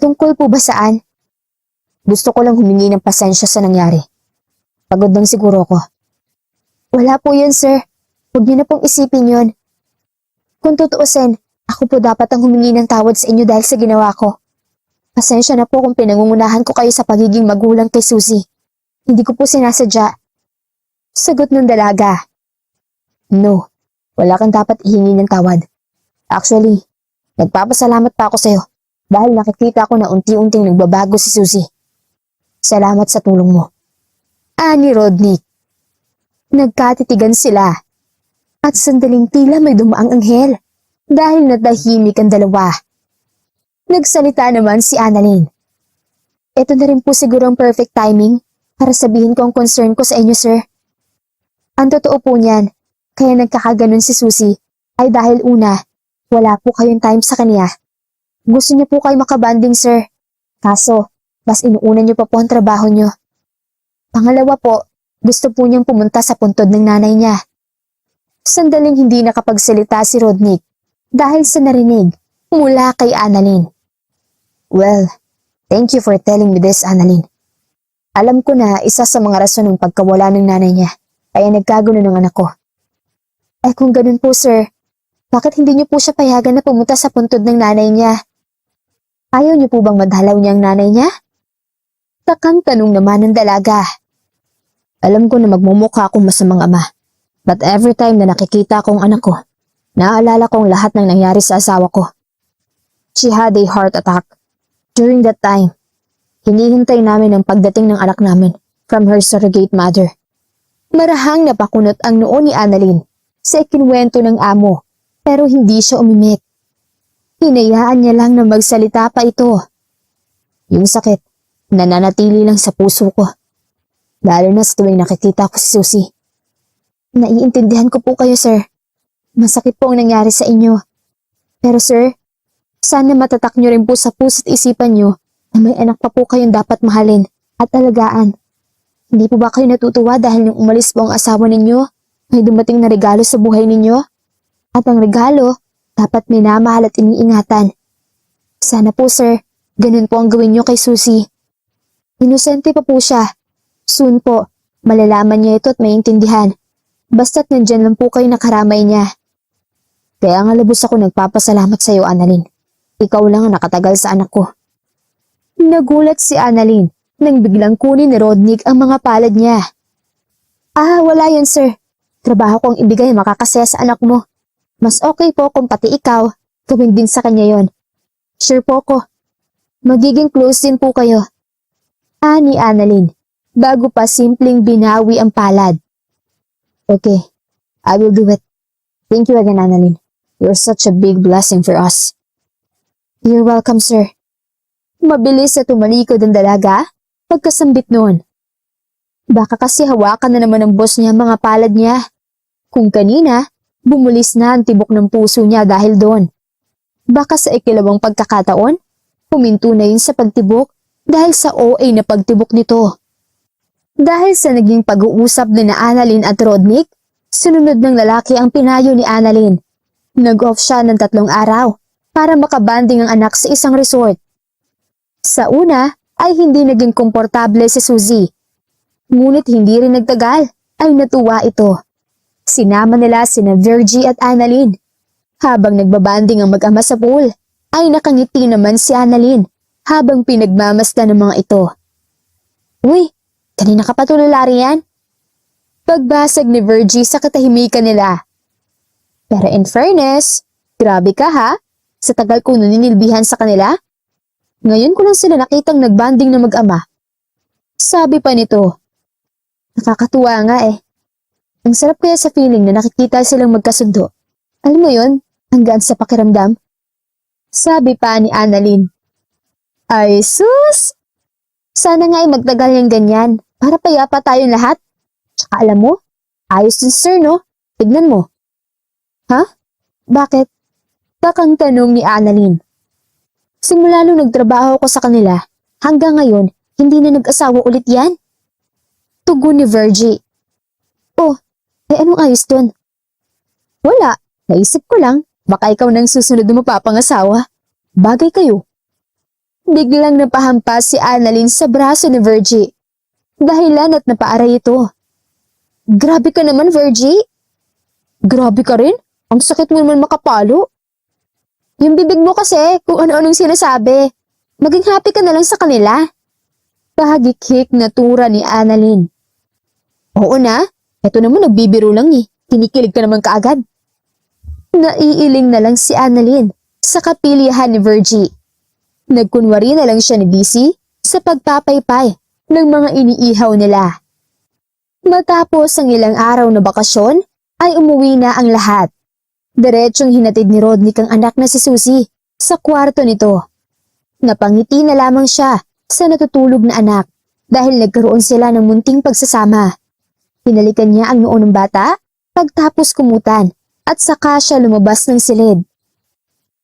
Tungkol po ba saan? Gusto ko lang humingi ng pasensya sa nangyari. Pagod lang siguro ko. Wala po yun, sir. Huwag niyo na pong isipin yun. Kung tutuusin, ako po dapat ang humingi ng tawad sa inyo dahil sa ginawa ko. Pasensya na po kung pinangungunahan ko kayo sa pagiging magulang kay Suzy. Hindi ko po sinasadya. Sagot ng dalaga. No, wala kang dapat ihingi ng tawad. Actually, nagpapasalamat pa ako sa'yo dahil nakikita ko na unti-unting nagbabago si Suzy. Salamat sa tulong mo. Ani Rodney. Nagkatitigan sila at sandaling tila may dumaang anghel dahil natahimik ang dalawa. Nagsalita naman si Annalyn. Ito na rin po siguro ang perfect timing para sabihin ko ang concern ko sa inyo, sir. Ang totoo po niyan, kaya nagkakaganon si Suzy ay dahil una, wala po kayong time sa kanya. Gusto niyo po kayo makabanding, sir. Kaso, mas inuuna niyo pa po ang trabaho niyo. Pangalawa po, gusto po niyang pumunta sa puntod ng nanay niya. Sandaling hindi nakapagsalita si Rodney dahil sa narinig mula kay Annalyn. Well, thank you for telling me this, Annalyn. Alam ko na isa sa mga rason ng pagkawala ng nanay niya kaya nagkagulo ng anak ko. Eh kung ganun po, sir, bakit hindi niyo po siya payagan na pumunta sa puntod ng nanay niya? Ayaw niyo po bang madalaw niya ang nanay niya? Takang tanong naman ng dalaga. Alam ko na magmumukha akong masamang ama, but every time na nakikita ko ang anak ko, Naaalala kong lahat ng nangyari sa asawa ko. She had a heart attack. During that time, hinihintay namin ang pagdating ng anak namin from her surrogate mother. Marahang napakunot ang noo ni Annalyn sa ikinwento ng amo pero hindi siya umimik. Hinayaan niya lang na magsalita pa ito. Yung sakit, nananatili lang sa puso ko. Lalo na sa tuwing nakikita ko si Susie. Naiintindihan ko po kayo, sir. Masakit po ang nangyari sa inyo. Pero sir, sana matatak niyo rin po sa puso't isipan niyo na may anak pa po kayong dapat mahalin at alagaan. Hindi po ba kayo natutuwa dahil nung umalis po ang asawa ninyo, may dumating na regalo sa buhay ninyo? At ang regalo, dapat minamahal at iniingatan. Sana po sir, ganun po ang gawin niyo kay Susie. Inosente pa po siya. Soon po, malalaman niya ito at maintindihan. Basta't nandyan lang po kayo nakaramay niya. Kaya nga lubos ako nagpapasalamat sa iyo, Annalyn. Ikaw lang ang nakatagal sa anak ko. Nagulat si Annalyn nang biglang kunin ni Rodnick ang mga palad niya. Wala yan sir. Trabaho kong ibigay makakasaya sa anak mo. Mas okay po kung pati ikaw, gawin din sa kanya yon. Sure po ko. Magiging close din po kayo. Ni Annalyn, bago pa simpleng binawi ang palad. Okay, I will do it. Thank you again, Annalyn. You're such a big blessing for us. You're welcome, sir. Mabilis na tumalikod ang dalaga pagkasambit noon. Baka kasi hawakan na naman ng boss niya mga palad niya. Kung kanina, bumulis na ang tibok ng puso niya dahil doon. Baka sa ikilawang pagkakataon, huminto na yun sa pagtibok dahil sa OA na pagtibok nito. Dahil sa naging pag-uusap ni Annalyn at Rodnick, sunod ng lalaki ang pinayo ni Annalyn. Nag-off siya ng 3 araw para makabanding ang anak sa isang resort. Sa una ay hindi naging komportable si Susie. Ngunit hindi rin nagtagal ay natuwa ito. Sinama nila sina Virgie at Annalyn. Habang nagbabanding ang mag-ama sa pool, ay nakangiti naman si Annalyn habang pinagmamasdan ng mga ito. Uy! Kanina ka pa tulala yan? Pagbasag ni Virgie sa katahimikan nila. Pero in fairness, grabe ka ha? Sa tagal ko naninilbihan sa kanila? Ngayon ko lang sila nakitang nagbanding na mag-ama. Sabi pa nito. Nakakatuwa nga eh. Ang sarap kaya sa feeling na nakikita silang magkasundo. Alam mo yun, hanggang sa pakiramdam? Sabi pa ni Annalyn. Ay sus! Sana nga ay magtagal yung ganyan. Para payapa tayong lahat. Tsaka alam mo, ayos din sir no? Tignan mo. Ha? Bakit? Takang tanong ni Annalyn. Simula nung nagtrabaho ko sa kanila, hanggang ngayon, hindi na nag-asawa ulit yan. Tugon ni Virgie. Oh, anong ayos dun? Wala, naisip ko lang, baka ikaw nang susunod na mapapangasawa. Bagay kayo. Biglang napahampas si Annalyn sa braso ni Virgie. Dahilan at napaaray ito. Grabe ka naman, Virgie. Grabe ka rin? Ang sakit mo naman makapalo. Yung bibig mo kasi kung ano-anong sinasabi. Maging happy ka na lang sa kanila. Pahagikik na tura ni Annalyn. Oo na, eto naman nagbibiro lang eh. Kinikilig ka naman kaagad. Naiiling na lang si Annalyn sa kapilihan ni Virgie. Nagkunwari na lang siya ni busy sa pagpapaypay ng mga iniihaw nila. Matapos ang ilang araw na bakasyon, ay umuwi na ang lahat. Diretsyong hinatid ni Rodnick ang anak na si Susie sa kwarto nito. Napangiti na lamang siya sa natutulog na anak dahil nagkaroon sila ng munting pagsasama. Hinalikan niya ang noo ng bata pagtapos kumutan at saka siya lumabas ng silid.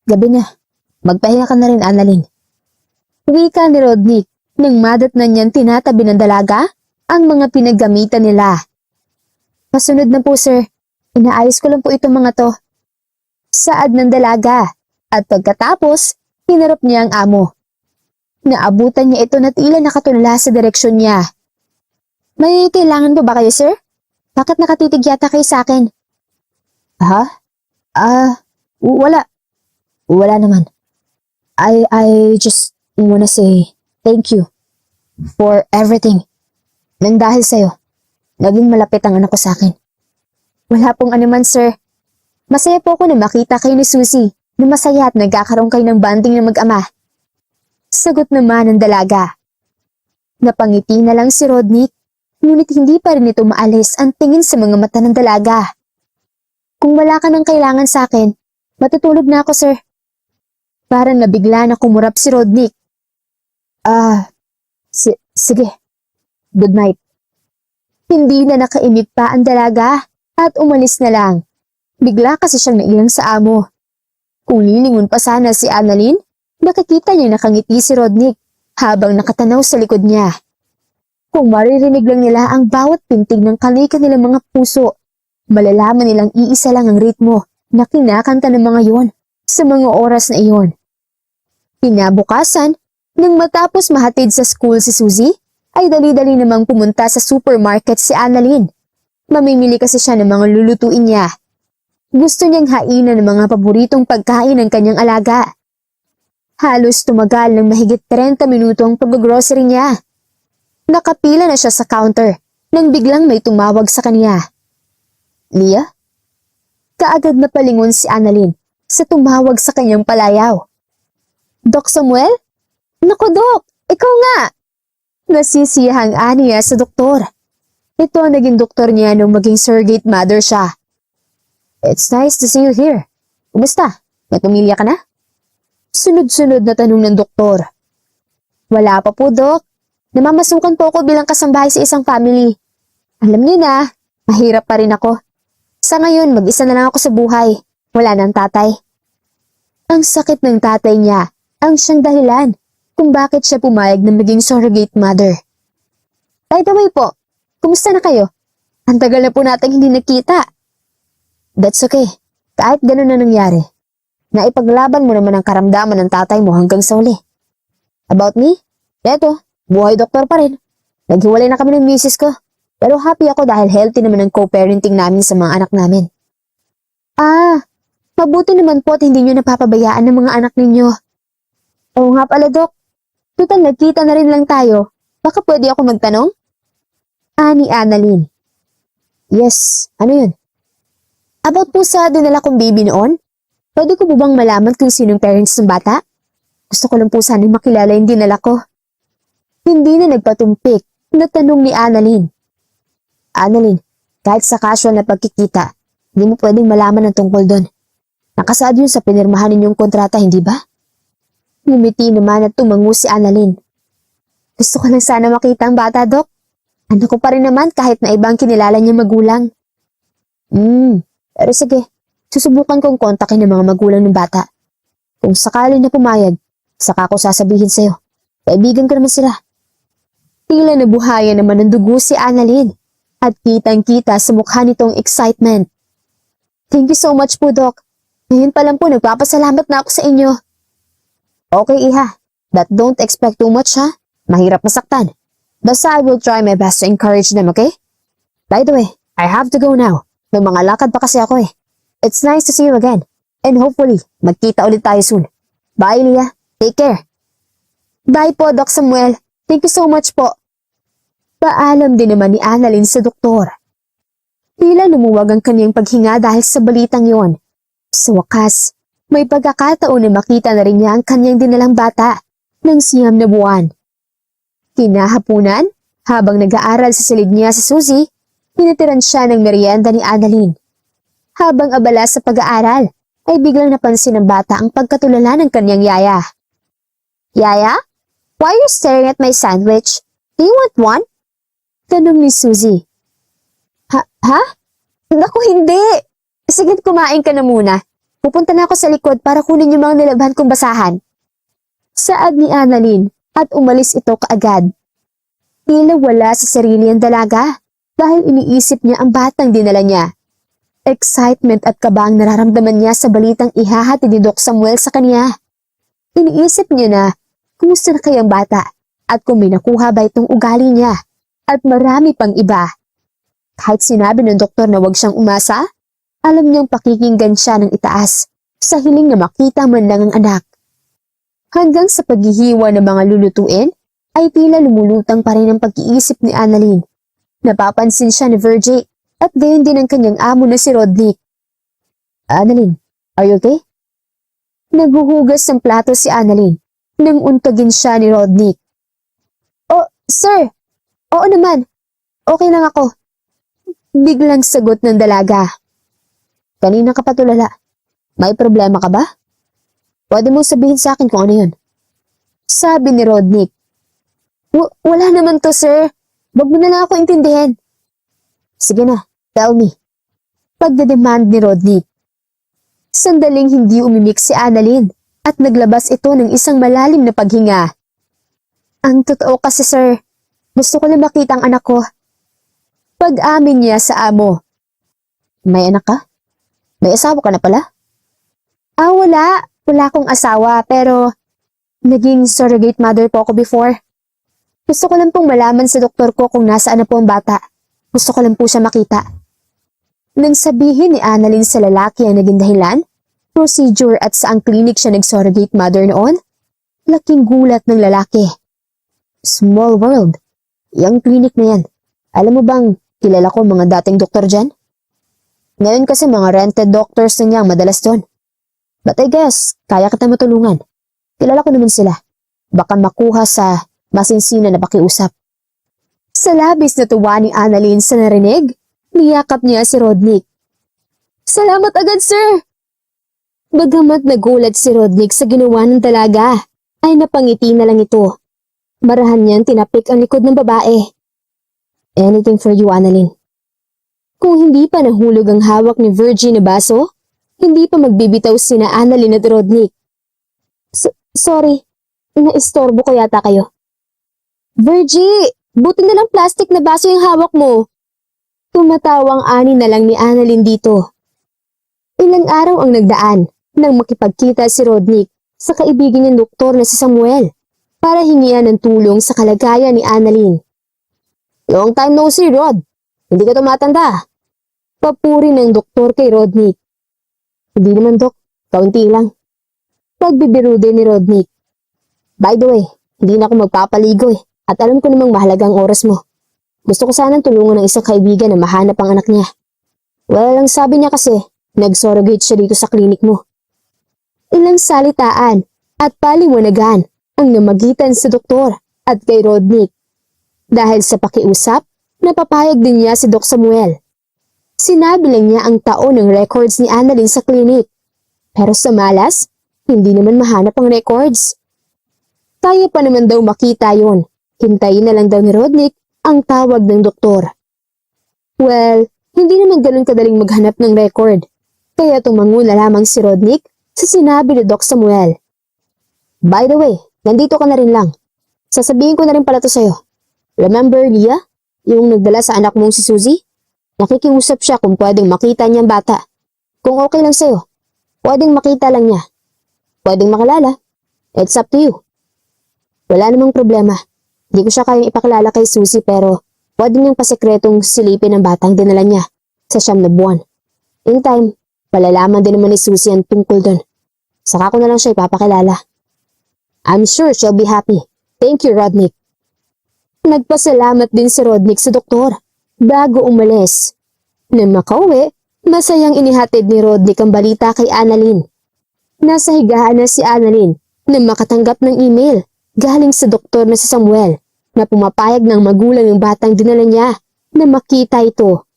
Gabi na, magpahinga ka na rin, Annalyn. Wika ni Rodnick nang madatnan niyang tinatabi ng dalaga ang mga pinaggamitan nila. Pasunod na po sir, inaayos ko lang po itong mga to. Saad ng dalaga at pagkatapos, hinarap niya ang amo. Naabutan niya ito na tila nakatulala sa direksyon niya. May kailangan ba kayo sir? Bakit nakatitig yata kayo sa akin? Ha? Wala. Wala naman. I just wanna say thank you for everything. Nang dahil sa'yo, naging malapit ang anak ko sa akin. Wala pong anuman, sir. Masaya po ako na makita kayo ni Susie, na masaya at nagkakaroon kayo ng banding ng mag-ama. Sagot naman ng dalaga. Napangiti na lang si Rodney, ngunit hindi pa rin ito maalis ang tingin sa mga mata ng dalaga. Kung wala ka ng kailangan sa akin, matutulog na ako, sir. Parang nabigla na kumurap si Rodney. Sige. Good night. Hindi na nakaimik pa ang dalaga at umalis na lang. Bigla kasi siyang nailang sa amo. Kung lilingon pa sana si Annalyn, nakikita niya nakangiti si Rodney habang nakatanaw sa likod niya. Kung maririnig lang nila ang bawat pintig ng kalika nilang mga puso, malalaman nilang iisa lang ang ritmo na kinakanta ng mga yon sa mga oras na iyon. Kinabukasan, nang matapos mahatid sa school si Susie, ay dali-dali namang pumunta sa supermarket si Annalyn. Mamimili kasi siya ng mga lulutuin niya. Gusto niyang hainan ng mga paboritong pagkain ng kanyang alaga. Halos tumagal ng mahigit 30 minuto ang pag-grocery niya. Nakapila na siya sa counter nang biglang may tumawag sa kanya. Leah? Kaagad na palingon si Annalyn sa tumawag sa kanyang palayaw. Doc Samuel? Naku, Doc! Ikaw nga! Nasisiyahang aniya sa doktor. Ito ang naging doktor niya nung maging surrogate mother siya. It's nice to see you here. Kumusta? May pamilya ka na? Sunod-sunod na tanong ng doktor. Wala pa po, Doc. Namamasukan po ako bilang kasambahay sa isang family. Alam niyo na, mahirap pa rin ako. Sa ngayon, mag-isa na lang ako sa buhay. Wala nang tatay. Ang sakit ng tatay niya ang siyang dahilan kung bakit siya pumayag na maging surrogate mother. By the way po, kumusta na kayo? Ang tagal na po natin hindi nakita. That's okay. Kahit ganun na nangyari. Naipaglaban mo naman ang karamdaman ng tatay mo hanggang sa uli. About me? Eto, buhay doktor pa rin. Naghiwalay na kami ng misis ko. Pero happy ako dahil healthy naman ang co-parenting namin sa mga anak namin. Mabuti naman po at hindi nyo napapabayaan ng mga anak ninyo. Oo nga pala, Dok. Tutal nagkita na rin lang tayo. Baka pwede ako magtanong? Ni Annalyn. Yes, ano yun? About po sa dinala kong baby noon? Pwede ko po bang malaman kung sinong parents ng bata? Gusto ko lang po sanang makilala yung dinala ko. Hindi na nagpatumpik na tanong ni Annalyn. Annalyn, kahit sa casual na pagkikita, hindi mo pwedeng malaman ang tungkol doon. Nakasaad yun sa pinirmahan ninyong kontrata, hindi ba? Ngumiti naman at tumango si Annalyn. Gusto ko lang sana makita ang bata, Dok. Anak ko pa rin naman kahit na ibang kinilala niya magulang. Pero sige, susubukan kong kontakin ng mga magulang ng bata. Kung sakali na pumayag, saka ko sasabihin sa'yo. Kaibigan ko naman sila. Tila nabuhayan naman ng dugo si Annalyn at kitang-kita sa mukha nitong excitement. Thank you so much po, Doc. Ngayon pa lang po nagpapasalamat na ako sa inyo. Okay, Iha. But don't expect too much, ha? Mahirap masaktan. Basta I will try my best to encourage them, okay? By the way, I have to go now. May mga lakad pa kasi ako eh. It's nice to see you again. And hopefully, magkita ulit tayo soon. Bye, Leah. Take care. Bye po, Doc Samuel. Thank you so much po. Paalam din naman ni Annalyn sa doktor. Tila lumuwag ang kanyang paghinga dahil sa balitang yon. Sa wakas, may pagkakataon na makita na rin niya ang kanyang dinalang bata ng 9 na buwan. Kinahapunan, habang nag-aaral sa silid niya sa Susie, tinitiran siya ng merienda ni Annalyn. Habang abala sa pag-aaral, ay biglang napansin ng bata ang pagkatulala ng kanyang yaya. Yaya? Why are you staring at my sandwich? Do you want one? Tanong ni Susie. Ha? Naku, hindi! Sige, kumain ka na muna. Pupunta na ako sa likod para kunin yung mga nilabhan kong basahan. Saad ni Annalyn at umalis ito kaagad. Tila wala sa sarili ang dalaga dahil iniisip niya ang batang dinala niya. Excitement at kaba ang nararamdaman niya sa balitang ihahatid ni Doc Samuel sa kanya. Iniisip niya na kumusta na kayang bata at kung may nakuha ba itong ugali niya at marami pang iba. Kahit sinabi ng doktor na huwag siyang umasa, alam niyang pakikinggan siya ng itaas sa hiling na makita man lang ang anak. Hanggang sa paghihiwa ng mga lulutuin, ay tila lumulutang pa rin ang pag-iisip ni Annalyn. Napapansin siya ni Virgie at gayon din ang kanyang amo na si Rodney. Annalyn, are you okay? Naghuhugas ng plato si Annalyn nang untogin siya ni Rodney. Oh, sir! Oo naman. Okay lang ako. Biglang sagot ng dalaga. Kanina ka pa tulala. May problema ka ba? Pwede mong sabihin sa akin kung ano yun. Sabi ni Rodney. Wala naman to, sir. Wag mo na lang ako intindihin. Sige na, tell me. Pagdedemand ni Rodney. Sandaling hindi umimik si Annalyn at naglabas ito ng isang malalim na paghinga. Ang totoo kasi, sir, gusto ko lang makita ang anak ko. Pag-amin niya sa amo. May anak ka? May asawa ka na pala? Wala. Wala akong asawa pero naging surrogate mother po ako before. Gusto ko lang pong malaman sa doktor ko kung nasaan na po ang bata. Gusto ko lang po siya makita. Nang sabihin ni Annalyn sa lalaki ang naging dahilan, procedure at saang clinic siya nag-surrogate mother noon, laking gulat ng lalaki. Small world. Yang clinic na yan. Alam mo bang kilala ko mga dating doktor dyan? Ngayon kasi mga rented doctors na niya ang madalas doon. But I guess, kaya kita matulungan. Kilala ko naman sila. Baka makuha sa masinsina na pakiusap. Sa labis na tuwa ni Annalyn sa narinig, niyakap niya si Rodney. Salamat agad, sir! Bagamat nagulat si Rodney sa ginawa ng dalaga, ay napangiti na lang ito. Marahan niyang tinapik ang likod ng babae. Anything for you, Annalyn. Kung hindi pa nahulog ang hawak ni Virgie na baso, hindi pa magbibitaw sina Annalyn at Rodney. Sorry, naistorbo ko yata kayo. Virgie, buti na lang plastic na baso yung hawak mo. Tumatawang ani na lang ni Annalyn dito. Ilang araw ang nagdaan nang makipagkita si Rodney sa kaibigan niyang doktor na si Samuel para hingian ng tulong sa kalagayan ni Annalyn. Long time no see, Rod. Hindi ka tumatanda. Papuri ng doktor kay Rodney. Hindi naman, Dok. Kaunti lang. Pagbibiro din ni Rodney. By the way, hindi na ako magpapaligo at alam ko namang mahalaga ang oras mo. Gusto ko sanang tulungan ng isang kaibigan na mahanap ang anak niya. Well, lang sabi niya kasi, nag-surrogate siya dito sa klinik mo. Ilang salitaan at paliwanagan ang namagitan sa doktor at kay Rodney. Dahil sa pakiusap, napapayag din niya si Doc Samuel. Sinabi lang niya ang taon ng records ni Annalyn sa klinik. Pero sa malas, hindi naman mahanap ang records. Kaya pa naman daw makita yon. Hintayin na lang daw ni Rodney ang tawag ng doktor. Well, hindi naman ganun kadaling maghanap ng record. Kaya tumango na lamang si Rodney sa sinabi ni Doc Samuel. By the way, nandito ka na rin lang. Sasabihin ko na rin pala to sa'yo. Remember, Leah? Yung nagdala sa anak mong si Suzy? Nakikiusap siya kung pwedeng makita niyang bata. Kung okay lang sa'yo, pwedeng makita lang niya. Pwedeng makilala. It's up to you. Wala namang problema. Hindi ko siya kayang ipakilala kay Suzy pero pwede niyang pasekretong silipin ang batang dinala niya sa 9 na buwan. In time, palalaman din naman ni Suzy ang tungkol doon. Saka ko na lang siya ipapakilala. I'm sure she'll be happy. Thank you, Rodney. Nagpasalamat din si Rodney sa doktor bago umalis. Nang makauwi, masayang inihatid ni Rodney ang balita kay Annalyn. Nasa higaan na si Annalyn nang makatanggap ng email galing sa doktor na si Samuel na pumapayag ng magulang ng batang dinala niya na makita ito.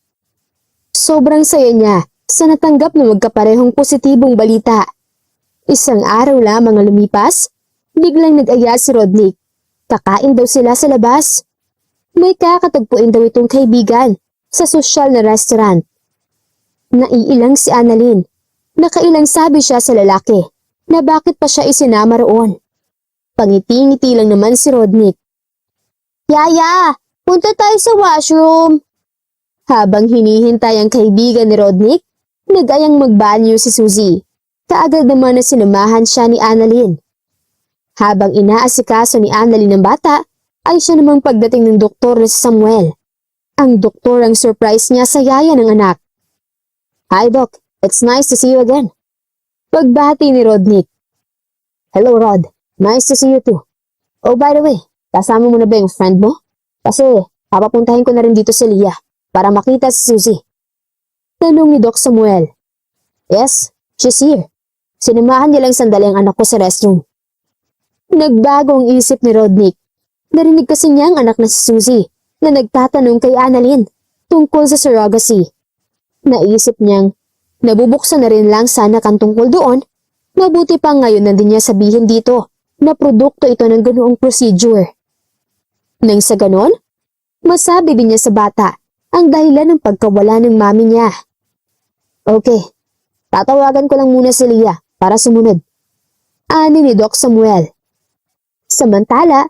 Sobrang saya niya sa natanggap na magkaparehong positibong balita. Isang araw lamang ang lumipas, biglang nag-aya si Rodney. Kakain daw sila sa labas. May kakatagpuin daw itong kaibigan sa sosyal na restaurant. Naiilang si Annalyn. Nakailang sabi siya sa lalaki na bakit pa siya isinama roon. Pangiti-ngiti lang naman si Rodney. Yaya, punta tayo sa washroom. Habang hinihintay ang kaibigan ni Rodney, nag-ayang magbanyo si Suzy. Kaagad naman na sinamahan siya ni Annalyn. Habang inaasikaso ni Annalyn ng bata, ay siya namang pagdating ng doktor na si Samuel. Ang doktor ang surprise niya sa yaya ng anak. Hi Doc, it's nice to see you again. Pagbati ni Rodney. Hello Rod, nice to see you too. Oh by the way, kasama mo na ba yung friend mo? Kasi papapuntahin ko na rin dito si Leah para makita si Suzy. Tanong ni Doc Samuel. Yes, she's here. Sinamahan niya lang sandali ang anak ko sa restroom. Nagbago ang isip ni Rodnick. Narinig kasi niya ang anak na si Suzy na nagtatanong kay Annalyn tungkol sa surrogacy. Naisip niyang nabubuksan na rin lang sana kang tungkol doon. Mabuti pa ngayon na din niya sabihin dito na produkto ito ng ganoong procedure. Nang sa ganon, masabi din niya sa bata ang dahilan ng pagkawala ng mami niya. Okay, tatawagan ko lang muna si Leah para sumunod. Ani ni Doc Samuel. Samantala,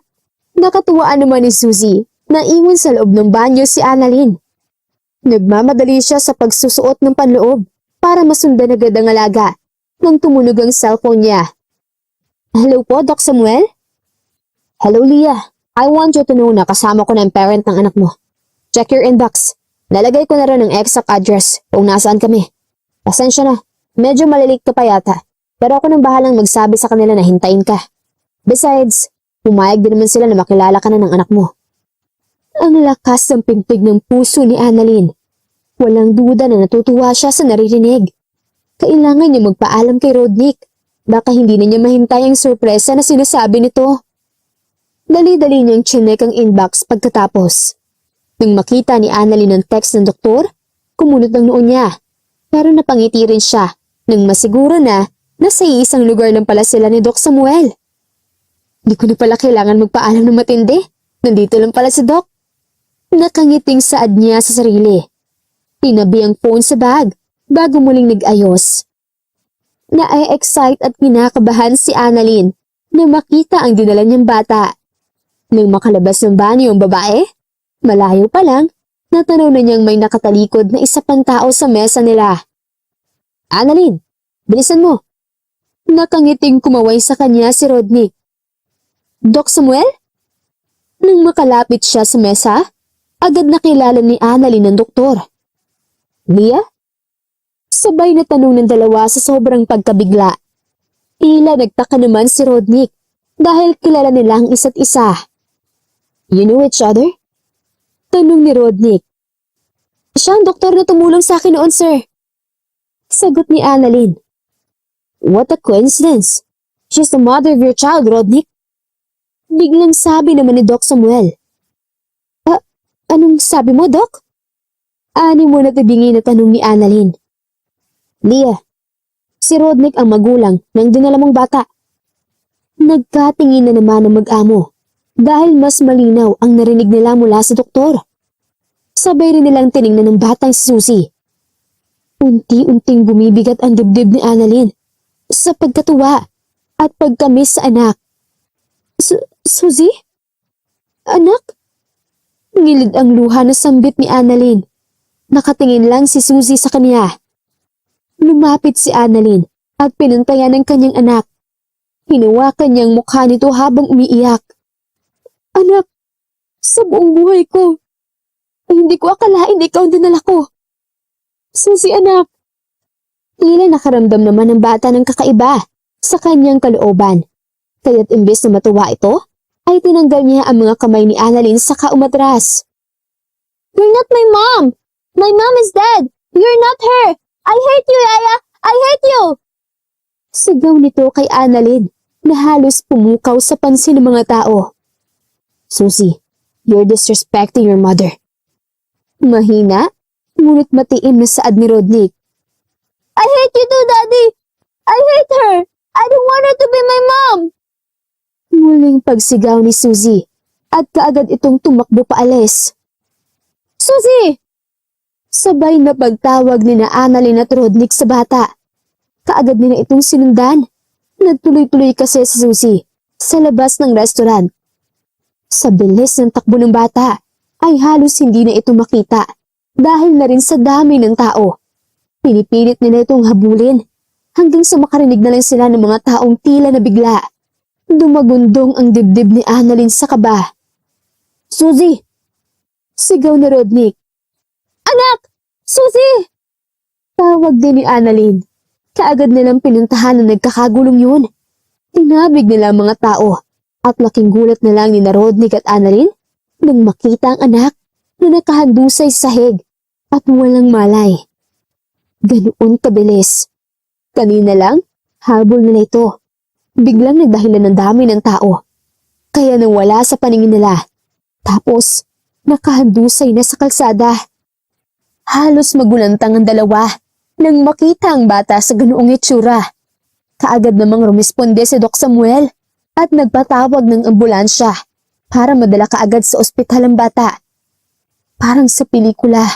nakatuwaan naman ni Suzy na iwan sa loob ng banyo si Annalyn. Nagmamadali siya sa pagsusuot ng panloob para masundan agad ang alaga nang tumunog ang cellphone niya. Hello po, Doc Samuel? Hello, Leah. I want you to know na kasama ko na ang parent ng anak mo. Check your inbox. Nalagay ko na rin ang exact address kung nasaan kami. Pasensya na, medyo malilit ka pa yata. Pero ako nang bahalang magsabi sa kanila na hintayin ka. Besides, pumayag din naman sila na makilala ka na ng anak mo. Ang lakas ng pigpig ng puso ni Annalyn. Walang duda na natutuwa siya sa naririnig. Kailangan niya magpaalam kay Rodnick. Baka hindi na niya mahintay ang sorpresa na sinasabi nito. Dali-dali niyang chinek ang inbox pagkatapos. Nang makita ni Annalyn ang text ng doktor, kumunot ang noo niya. Pero napangiti rin siya nang masiguro na nasa isang lugar lang pala sila ni Doc Samuel. Di ko na pala kailangan magpaalam ng matindi. Nandito lang pala si Doc. Nakangiting saad niya sa sarili. Tinabi ang phone sa bag bago muling nag-ayos. Na-excite at kinakabahan si Annalyn na makita ang dinala niyang bata. Nang makalabas ng banyo ang babae, malayo pa lang, natanaw na niyang may nakatalikod na isa pang tao sa mesa nila. Annalyn, bilisan mo. Nakangiting kumaway sa kanya si Rodnick. Doc Samuel? Nang makalapit siya sa mesa, agad nakilala ni Annalyn ng doktor. Leah? Sabay na tanong ng dalawa sa sobrang pagkabigla. Tila nagtaka naman si Rodnick dahil kilala nila ang isa't isa. You know each other? Tanong ni Rodnick. Siya ang doktor na tumulong sa akin noon, sir. Sagot ni Annalyn. What a coincidence. She's the mother of your child, Rodnick. Biglang sabi naman ni Doc Samuel. Anong sabi mo, Doc? Ani mo na tibingi na tanong ni Annalyn. Leah, si Rodnick ang magulang ng dinala mong bata. Nagkatingin na naman ang mag-amo dahil mas malinaw ang narinig nila mula sa doktor. Sabay rin nilang tiningnan ng batang si Suzy. Unti-unting bumibigat ang dibdib ni Annalyn sa pagkatuwa at pagkamis sa anak. Suzy? Anak? Ngilid ang luha na sambit ni Annalyn. Nakatingin lang si Suzy sa kanya. Lumapit si Annalyn at pinuntayan ng kanyang anak. Hinawakan niyang mukha nito habang umiiyak. Anak, sa buong buhay ko, ay hindi ko akalain ikaw ang dinala ko. Suzy, anak. Tila nakaramdam naman ng bata ng kakaiba sa kanyang kalooban. Kaya't imbes na matuwa ito, ay tinanggal niya ang mga kamay ni Annalyn saka umatras. You're not my mom! My mom is dead! You're not her! I hate you, Yaya! I hate you! Sigaw nito kay Annalyn na halos pumukaw sa pansin ng mga tao. Suzy, you're disrespecting your mother. Mahina, ngunit matiim na saad ni Rodnick. I hate you too, Daddy! I hate her! I don't want her to be my mom! Muling pagsigaw ni Suzy at kaagad itong tumakbo paalis. Suzy! Sabay na pagtawag ni na Annalyn at Rodnick sa bata. Kaagad nila itong sinundan. Nagtuloy-tuloy kasi si Suzy sa labas ng restaurant. Sa bilis ng takbo ng bata ay halos hindi na ito makita dahil na rin sa dami ng tao. Pinipilit nila itong habulin hanggang sa makarinig na lang sila ng mga taong tila na bigla. Dumagundong ang dibdib ni Annalyn sa kaba. Suzy! Sigaw ni Rodnick. Anak! Suzy! Tawag din ni Annalyn. Kaagad nilang pinuntahan na nagkakagulong yun. Tinabig nila ang mga tao at laking gulat na lang ni Rodnick at Annalyn nang makita ang anak na nakahandusay sa sahig at walang malay. Ganoon kabilis Kanina lang, habol nila ito. Biglang nagdahilan ng dami ng tao. Kaya nawala sa paningin nila. Tapos, nakahandusay na sa kalsada. Halos magulantang ang dalawa nang makita ang bata sa ganoong itsura. Kaagad namang rumisponde si Doc Samuel at nagpatawag ng ambulansya para madala kaagad sa ospital ang bata. Parang sa pelikula,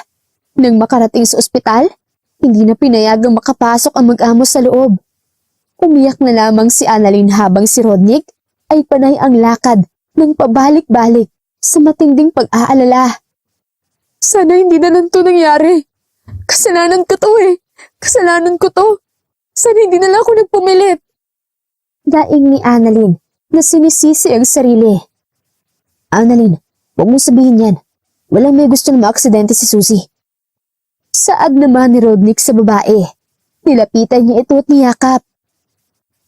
nang makarating sa ospital, hindi na pinayagang makapasok ang mag-amo sa loob. Umiyak na lamang si Annalyn habang si Rodnick ay panay ang lakad ng pabalik-balik sa matinding pag-aalala. Sana hindi na lang ito nangyari. Kasalanan ko to eh. Kasalanan ko to. Sana hindi na lang ako nagpumilit. Daing ni Annalyn na sinisisi ang sarili. Annalyn, huwag mong sabihin yan. Walang may gusto na maaksidente si Susie. Saad naman ni Rodnick sa babae. Nilapitan niya ito at niyakap.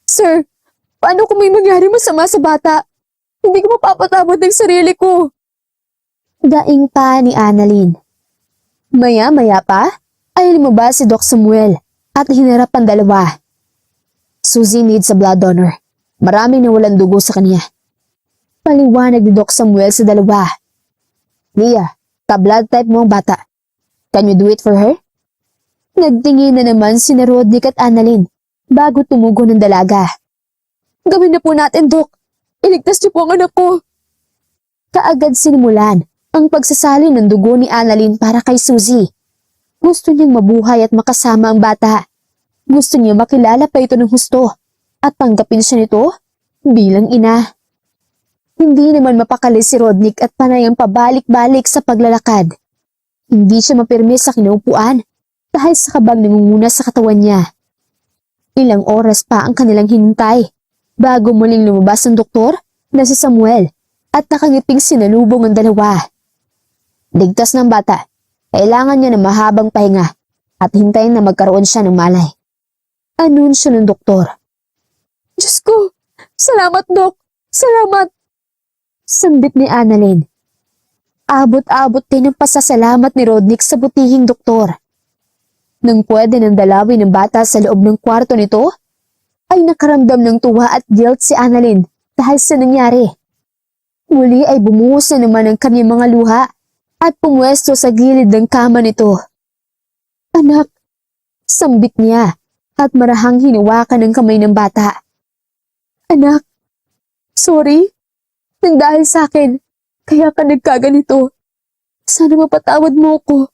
Sir, paano kung may mangyari masama sa bata? Hindi ko mapapatawad ng sarili ko. Daing pa ni Annalyn. Maya-maya pa ay lumabas si Doc Samuel at hinarap ang dalawa. Susie needs a blood donor. Maraming nawalan dugo sa kanya. Paliwanag ni Doc Samuel sa dalawa. Lia, ka-blood type mo ang bata. Can you do it for her? Nagtingin na naman si Rodnick at Annalyn bago tumugon ng dalaga. Gawin na po natin, Doc. Iligtas niyo po ang anak ko. Kaagad sinimulan ang pagsasalin ng dugo ni Annalyn para kay Susie. Gusto niyang mabuhay at makasama ang bata. Gusto niya makilala pa ito ng husto at tanggapin siya nito bilang ina. Hindi naman mapakali si Rodnick at panay ang pabalik-balik sa paglalakad. Hindi siya mapirme sa kinaupuan dahil sa kabang nangunguna sa katawan niya. Ilang oras pa ang kanilang hinintay bago muling lumabas ang doktor na si Samuel at nakangiping sinalubong ang dalawa. Ligtas ng bata. Kailangan niya ng mahabang pahinga at hintayin na magkaroon siya ng malay. Anunsyo ng doktor. Diyos ko! Salamat, Dok! Salamat! Sambit ni Annalyn. Abot-abot din ang pasasalamat ni Rodnick sa butihing doktor. Nang pwede nang dalawin ng bata sa loob ng kwarto nito, ay nakaramdam ng tuwa at guilt si Annalyn dahil sa nangyari. Muli ay bumuhos na naman ang kanyang mga luha at pumwesto sa gilid ng kama nito. Anak, sambit niya at marahang hinawakan ng kamay ng bata. Anak, sorry. Nang dahil sa akin, kaya ka nagkaganito. Sana mapatawad mo ko.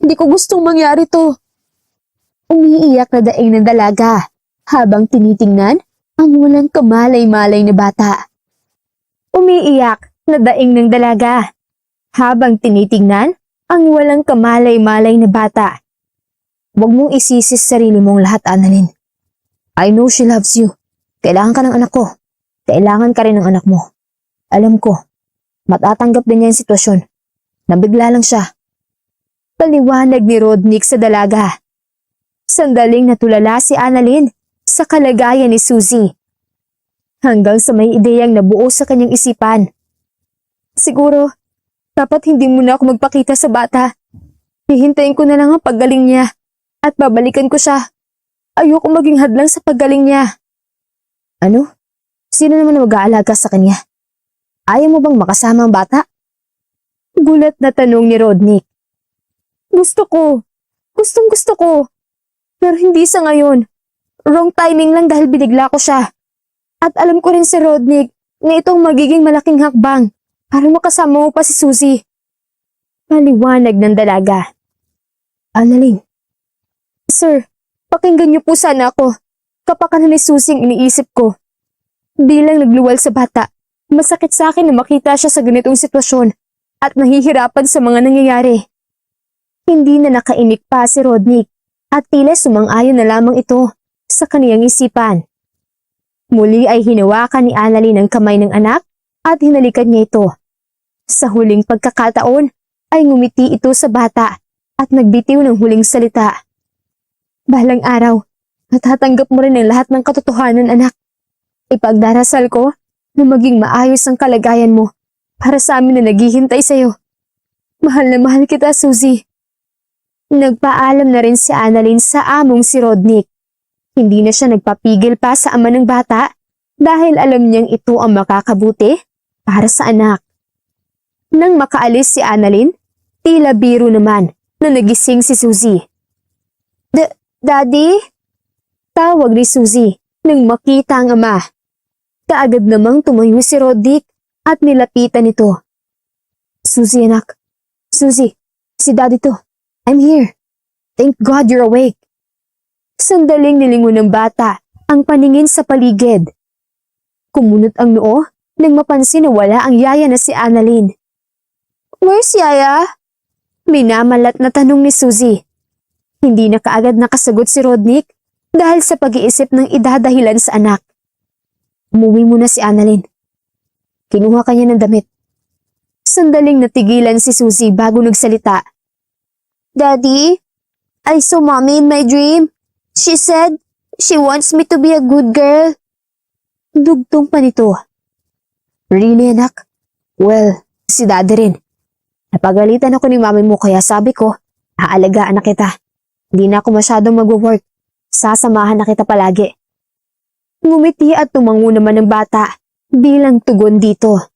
Hindi ko gustong mangyari to. Umiiyak na daing ng dalaga habang tinitingnan ang walang kamalay-malay na bata. Umiiyak na daing ng dalaga habang tinitingnan ang walang kamalay-malay na bata. Huwag mong isisi sa sarili mong lahat, Annalyn. I know she loves you. Kailangan ka ng anak ko. Kailangan ka rin ng anak mo. Alam ko, matatanggap din niya yung sitwasyon. Nabigla lang siya. Paliwanag ni Rodnick sa dalaga. Sandaling natulala si Annalyn sa kalagayan ni Susie. Hanggang sa may ideyang nabuo sa kanyang isipan. Siguro, dapat hindi muna ako magpakita sa bata. Hihintayin ko na lang ang paggaling niya at babalikan ko siya. Ayoko maging hadlang sa paggaling niya. Ano? Sino naman ang mag-aalaga sa kanya? Ayaw mo bang makasama ang bata? Gulat na tanong ni Rodnick. Gusto ko. Gustong gusto ko. Pero hindi sa ngayon. Wrong timing lang dahil binigla ko siya. At alam ko rin si Rodnick na itong magiging malaking hakbang para makasama mo pa si Susie. Maliwanag ng dalaga. Annalyn. Sir, pakinggan niyo po sana ako. Kapakanan ni Susie ang iniisip ko. Bilang nagluwal sa bata, masakit sa akin na makita siya sa ganitong sitwasyon at nahihirapan sa mga nangyayari. Hindi na nakainik pa si Rodnick at tila sumang-ayon na lamang ito sa kaniyang isipan. Muli ay hinawakan ni Annalyn ang kamay ng anak at hinalikan niya ito. Sa huling pagkakataon ay ngumiti ito sa bata at nagbitiw ng huling salita. Balang araw, matatanggap mo rin ang lahat ng katotohanan, anak. Ipagdarasal ko na maging maayos ang kalagayan mo para sa amin na naghihintay sa'yo. Mahal na mahal kita, Susie. Nagpaalam na rin si Annalyn sa among si Rodnick. Hindi na siya nagpapigil pa sa ama ng bata dahil alam niyang ito ang makakabuti para sa anak. Nang makaalis si Annalyn, tila biro naman na nagising si Suzy. Daddy? Tawag ni Suzy nang makita ang ama. Kaagad namang tumayo si Roddick at nilapitan ito. Suzy anak, Suzy, si Daddy to. I'm here. Thank God you're awake. Sandaling nilingon ng bata ang paningin sa paligid. Kumunot ang noo nang mapansin na wala ang yaya na si Annalyn. Where's Yaya? Minamalat na tanong ni Suzy. Hindi na kaagad nakasagot si Rodnick dahil sa pag-iisip ng idadahilan sa anak. Umuwi muna si Annalyn. Kinuha kanya ng damit. Sandaling natigilan si Suzy bago nagsalita. Daddy, I saw Mommy in my dream. She said she wants me to be a good girl. Dugtong pa nito. Really anak? Well, si Daddy rin. Napagalitan ako ni mami mo kaya sabi ko, aalagaan na kita. Hindi na ako masyadong mag-work. Sasamahan na kita palagi. Ngumiti at tumango naman ng bata bilang tugon dito.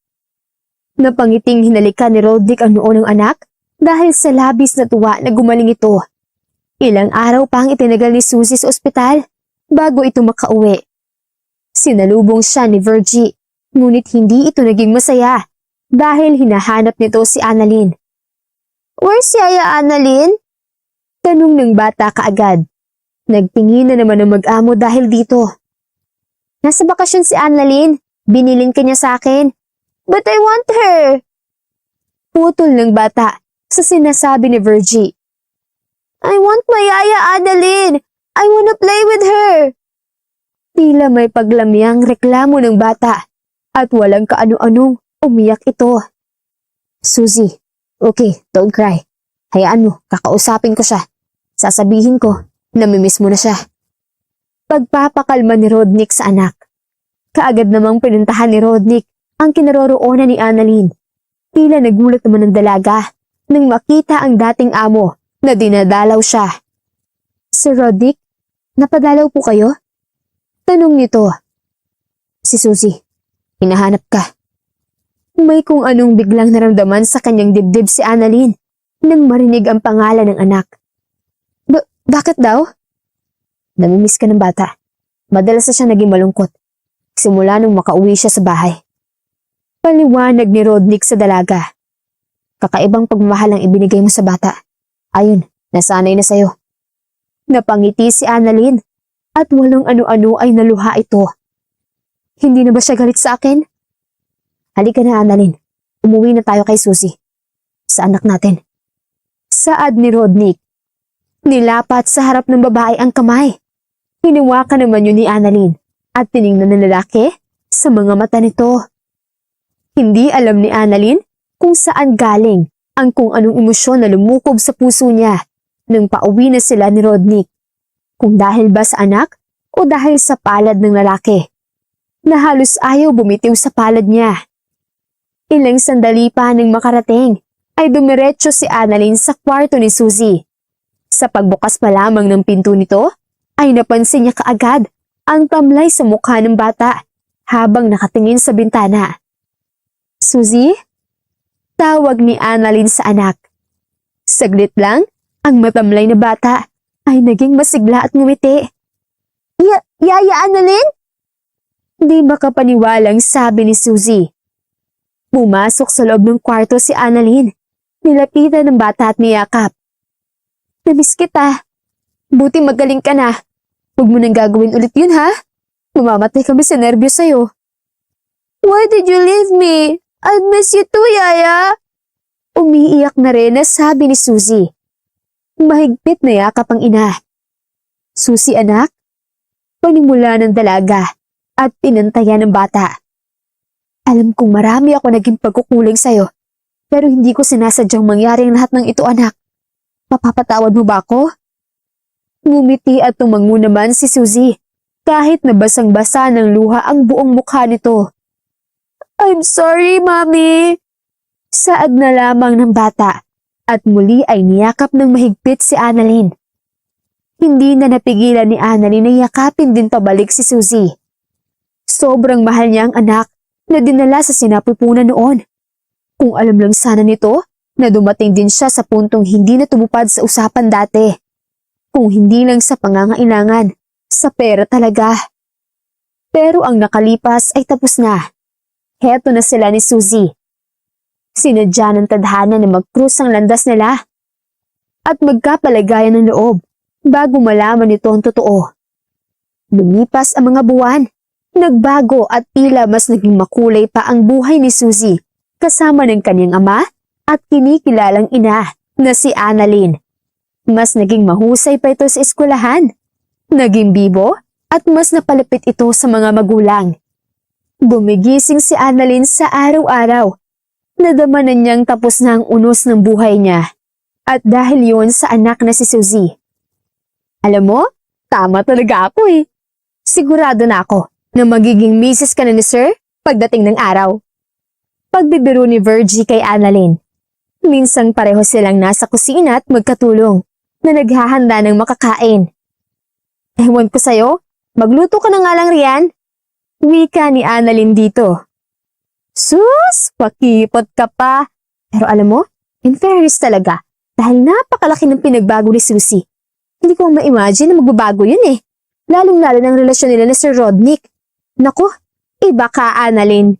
Napangiting hinalikan ni Roddick ang noo ng anak dahil sa labis na tuwa na gumaling ito. Ilang araw pang itinagal ni Suzy sa ospital bago ito makauwi. Sinalubong siya ni Virgie, ngunit hindi ito naging masaya dahil hinahanap nito si Annalyn. Where's Yaya Annalyn? Tanong ng bata kaagad. Nagtingin na naman ang mag-amo dahil dito. Nasa bakasyon si Annalyn. Binilin ka niya sa akin. But I want her. Putol ng bata sa sinasabi ni Virgie. I want my Yaya Annalyn. I wanna play with her. Tila may paglamyang reklamo ng bata at walang kaano-anong umiyak ito. Suzy, okay, don't cry. Hayaan mo, kakausapin ko siya. Sasabihin ko, namimiss mo na siya. Pagpapakalma ni Rodnick sa anak. Kaagad namang pinuntahan ni Rodnick ang kinaroroonan ni Annalyn. Tila nagulat naman ng dalaga nang makita ang dating amo na dinadalaw siya. Sir Rodnick, napadalaw po kayo? Tanong nito. Si Suzy, hinahanap ka. May kung anong biglang naramdaman sa kanyang dibdib si Annalyn nang marinig ang pangalan ng anak. Bakit daw? Namimiss ka ng bata. Madalas na siya naging malungkot. Simula nung makauwi siya sa bahay. Paliwanag ni Rodnick sa dalaga. Kakaibang pagmamahal ang ibinigay mo sa bata. Ayun, nasanay na sa'yo. Napangiti si Annalyn at walang ano-ano ay naluha ito. Hindi na ba siya galit sa akin? Halika na Annalyn, umuwi na tayo kay Suzy. Sa anak natin. Saad ni Rodnick. Nilapat sa harap ng babae ang kamay. Hiniwakan naman yun ni Annalyn at tiningnan ng lalaki sa mga mata nito. Hindi alam ni Annalyn kung saan galing ang kung anong emosyon na lumukob sa puso niya nang pauwi na sila ni Rodnick. Kung dahil ba sa anak o dahil sa palad ng lalaki na halos ayaw bumitiw sa palad niya. Ilang sandali pa nang makarating ay dumiretso si Annalyn sa kwarto ni Suzy. Sa pagbukas pa lamang ng pinto nito, ay napansin niya kaagad ang tamlay sa mukha ng bata habang nakatingin sa bintana. Suzy? Tawag ni Annalyn sa anak. Saglit lang, ang matamlay na bata ay naging masigla at ngumiti. Yaya Annalyn? Di makapaniwalang sabi ni Suzy. Pumasok sa loob ng kwarto si Annalyn. Nilapitan ng bata at niyakap. Namiss kita. Buti magaling ka na. Huwag mo nang gagawin ulit yun ha. Mamamatay kami sa nerbyo sa'yo. Why did you leave me? I miss you too, Yaya. Umiiyak na rin na sabi ni Suzy. Mahigpit na yakap ang ina. Suzy anak, panimula ng dalaga at pinantayan ng bata. Alam kong marami ako naging pagkukulang sa'yo, pero hindi ko sinasadyang mangyari ang lahat ng ito anak. Mapapatawad mo ba ako? Ngumiti at tumango naman si Suzy kahit nabasang-basa ng luha ang buong mukha nito. I'm sorry, Mommy. Saad na lamang ng bata at muli ay niyakap ng mahigpit si Annalyn. Hindi na napigilan ni Annalyn na yakapin din pabalik si Suzy. Sobrang mahal niya ang anak na dinala sa sinapupunan noon. Kung alam lang sana nito na dumating din siya sa puntong hindi na tumupad sa usapan dati. Kung hindi lang sa pangangailangan, sa pera talaga. Pero ang nakalipas ay tapos na. Heto na sila ni Suzy. Sinadya ng tadhana na mag-cruise ang landas nila at magkapalagayan ng loob bago malaman nito ang totoo. Lumipas ang mga buwan, nagbago at tila mas naging makulay pa ang buhay ni Suzy kasama ng kanyang ama at kinikilalang ina na si Annalyn. Mas naging mahusay pa ito sa eskwelahan, naging bibo at mas napalapit ito sa mga magulang. Gumigising si Annalyn sa araw-araw. Nadama na niyang tapos na ang unos ng buhay niya. At dahil yun sa anak na si Suzy. Alam mo, tama talaga ako eh. Sigurado na ako na magiging misis ka na ni Sir pagdating ng araw. Pagbibiro ni Virgie kay Annalyn. Minsang pareho silang nasa kusina at magkatulong na naghahanda ng makakain. Ewan ko sa'yo, magluto ka na nga lang riyan. Wika ni Annalyn dito. Sus, pakipot ka pa. Pero alam mo, in fairness talaga, dahil napakalaki ng pinagbago ni Suzy. Hindi ko ma-imagine na magbabago yun eh. Lalong-lalo ng relasyon nila ni Sir Rodnick. Naku, iba ka Annalyn.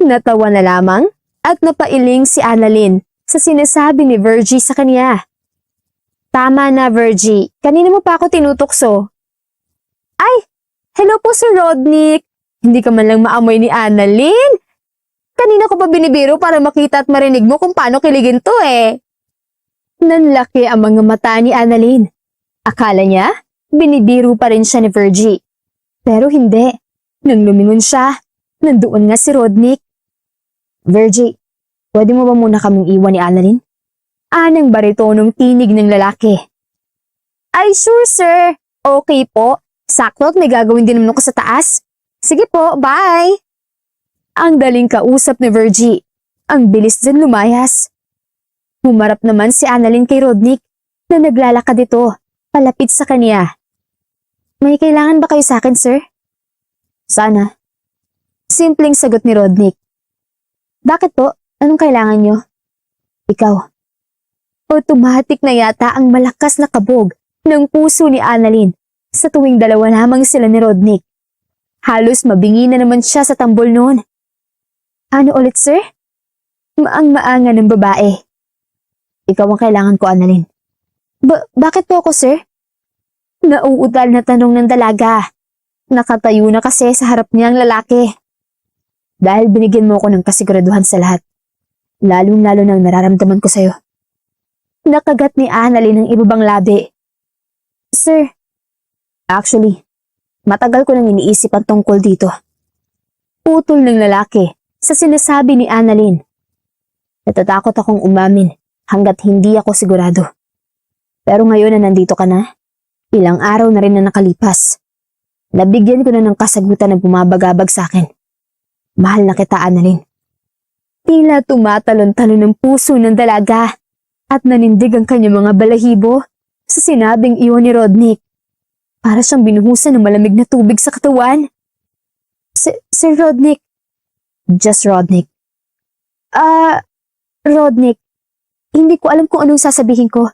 Natawa na lamang at napailing si Annalyn sa sinasabi ni Virgie sa kanya. Tama na Virgie, kanina mo pa ako tinutokso. Ay, hello po Sir Rodnick. Hindi ka man lang maamoy ni Annalyn. Kanina ko pa binibiro para makita at marinig mo kung paano kiligin to eh. Nanlaki ang mga mata ni Annalyn. Akala niya, binibiro pa rin siya ni Virgie. Pero hindi. Nang lumingon siya, nandoon nga si Rodnick. Virgie, pwede mo ba muna kaming iwan ni Annalyn? Anang baritonong tinig ng lalaki. Ay sure sir, okay po. Sakto at may gagawin din naman ako sa taas. Sige po, bye! Ang daling kausap ni Virgie. Ang bilis din lumayas. Humarap naman si Annalyn kay Rodnick na naglalakad ito, palapit sa kanya. May kailangan ba kayo sa akin, sir? Sana. Simpleng sagot ni Rodnick. Bakit po? Anong kailangan nyo? Ikaw. Automatic na yata ang malakas na kabog ng puso ni Annalyn sa tuwing dalawa lamang sila ni Rodnick. Halos mabingi na naman siya sa tambol noon. Ano ulit, sir? Maang-maanga ng babae. Ikaw ang kailangan ko, Annalyn. Bakit po ako, sir? Nauutal na tanong ng dalaga. Nakatayo na kasi sa harap niya ang lalaki. Dahil binigyan mo ako ng kasiguraduhan sa lahat. Lalong-lalo nang nararamdaman ko sa'yo. Nakagat ni Annalyn ng ibabang labi. Sir, actually, matagal ko nang iniisip ang tungkol dito. Putol ng lalaki sa sinasabi ni Annalyn. Natatakot akong umamin hanggat hindi ako sigurado. Pero ngayon na nandito ka na, ilang araw na rin na nakalipas. Nabigyan ko na ng kasagutan na bumabagabag sa akin. Mahal na kita, Annalyn. Tila tumatalon-talon ng puso ng dalaga at nanindig ang kanyang mga balahibo sa sinabing iyon ni Rodnick. Para siyang binuhusan ng malamig na tubig sa katawan. Sir Rodnick. Just Rodnick. Rodnick, hindi ko alam kung anong sasabihin ko.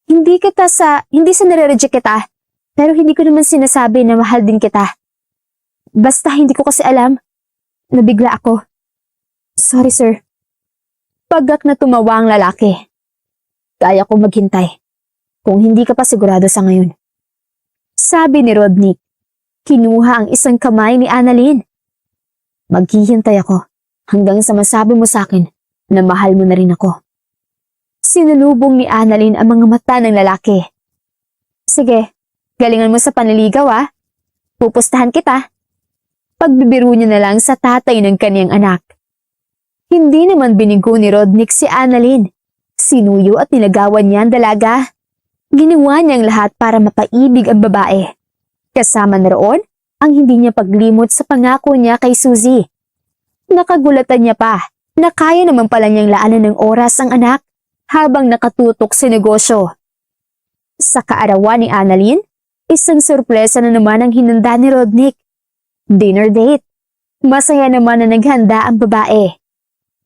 Hindi sa nare-reject kita, pero hindi ko naman sinasabi na mahal din kita. Basta hindi ko kasi alam. Nabigla ako. Sorry, sir. Pagak na tumawa ang lalaki. Kaya ko maghintay. Kung hindi ka pa sigurado sa ngayon. Sabi ni Rodnick. Kinuha ang isang kamay ni Annalyn. Maghihintay ako hanggang sa masabi mo sa akin na mahal mo na rin ako. Sinulubong ni Annalyn ang mga mata ng lalaki. Sige, galingan mo sa panliligaw ah. Pupustahan kita. Pagbibiro niya na lang sa tatay ng kaniyang anak. Hindi naman binigo ni Rodnick si Annalyn. Sinuyo at nilagawan niya ang dalaga. Ginawa niyang lahat para mapaibig ang babae. Kasama na roon ang hindi niya paglimot sa pangako niya kay Suzy. Nakagulatan niya pa na kaya naman pala niyang laanan ng oras ang anak habang nakatutok sa negosyo. Sa kaarawan ni Annalyn, isang sorpresa na naman ang hinanda ni Rodnick. Dinner date. Masaya naman na naghanda ang babae.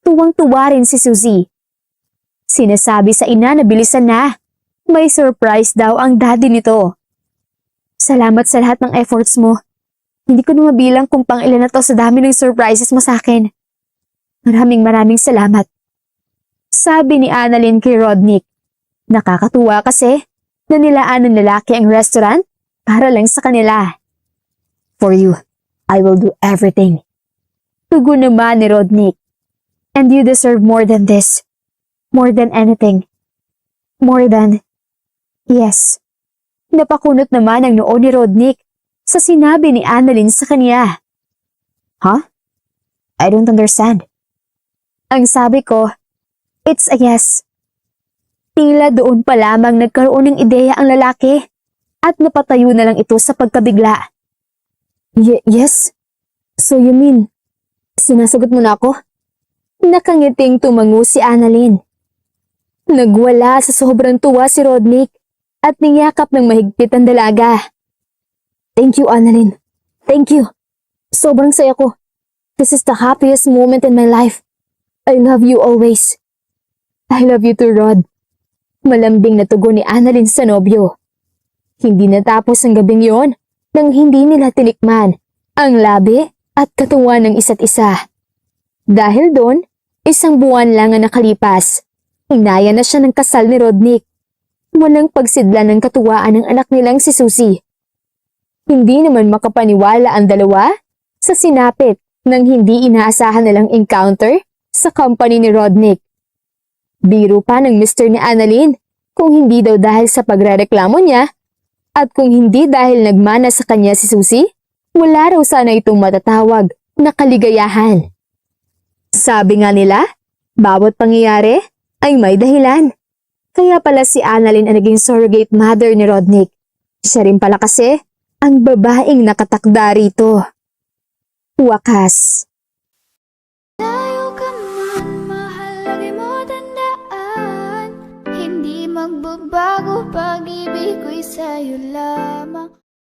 Tuwang-tuwa rin si Suzy. Sinasabi sa ina na bilisan na. May surprise daw ang daddy nito. Salamat sa lahat ng efforts mo. Hindi ko na mabilang kung pang ilan na to sa dami ng surprises mo sa akin. Maraming salamat. Sabi ni Annalyn kay Rodnick. Nakakatuwa kasi na nilaan ng lalaki ang restaurant para lang sa kanila. For you, I will do everything. Tugon naman ni Rodnick. And you deserve more than this. More than anything. More than... Yes. Napakunot naman ang noo ni Rodnick sa sinabi ni Annalyn sa kanya. Huh? I don't understand. Ang sabi ko, it's a yes. Tila doon pa lamang nagkaroon ng ideya ang lalaki at napatayo na lang ito sa pagkabigla. Yes? So you mean, sinasagot mo na ako? Nakangiting tumango si Annalyn. Nagwala sa sobrang tuwa si Rodnick at niyakap ng mahigpit ang dalaga. Thank you, Annalyn. Thank you. Sobrang saya ko. This is the happiest moment in my life. I love you always. I love you too, Rod. Malambing na tugon ni Annalyn sa nobyo. Hindi natapos ang gabing yon nang hindi nila tinikman ang labi at katawan ng isa't isa. Dahil doon, isang buwan lang ang nakalipas. Inaya na siya ng kasal ni Rodnick. Walang pagsidla ng katuwaan ng anak nilang si Suzy. Hindi naman makapaniwala ang dalawa sa sinapit ng hindi inaasahan nilang encounter sa company ni Rodnick. Biro pa ng Mr. ni Annalyn kung hindi daw dahil sa pagrereklamo niya at kung hindi dahil nagmana sa kanya si Suzy, wala raw sana itong matatawag na kaligayahan. Sabi nga nila, bawat pangyayari ay may dahilan. Kaya pala si Annalyn ang naging surrogate mother ni Rodnick. Siya rin pala kasi ang babaeng nakatakda rito. Wakas. Layo ka man, mahal, lagi mo tandaan. Hindi magbabago, pag-ibig ko'y sa'yo lamang.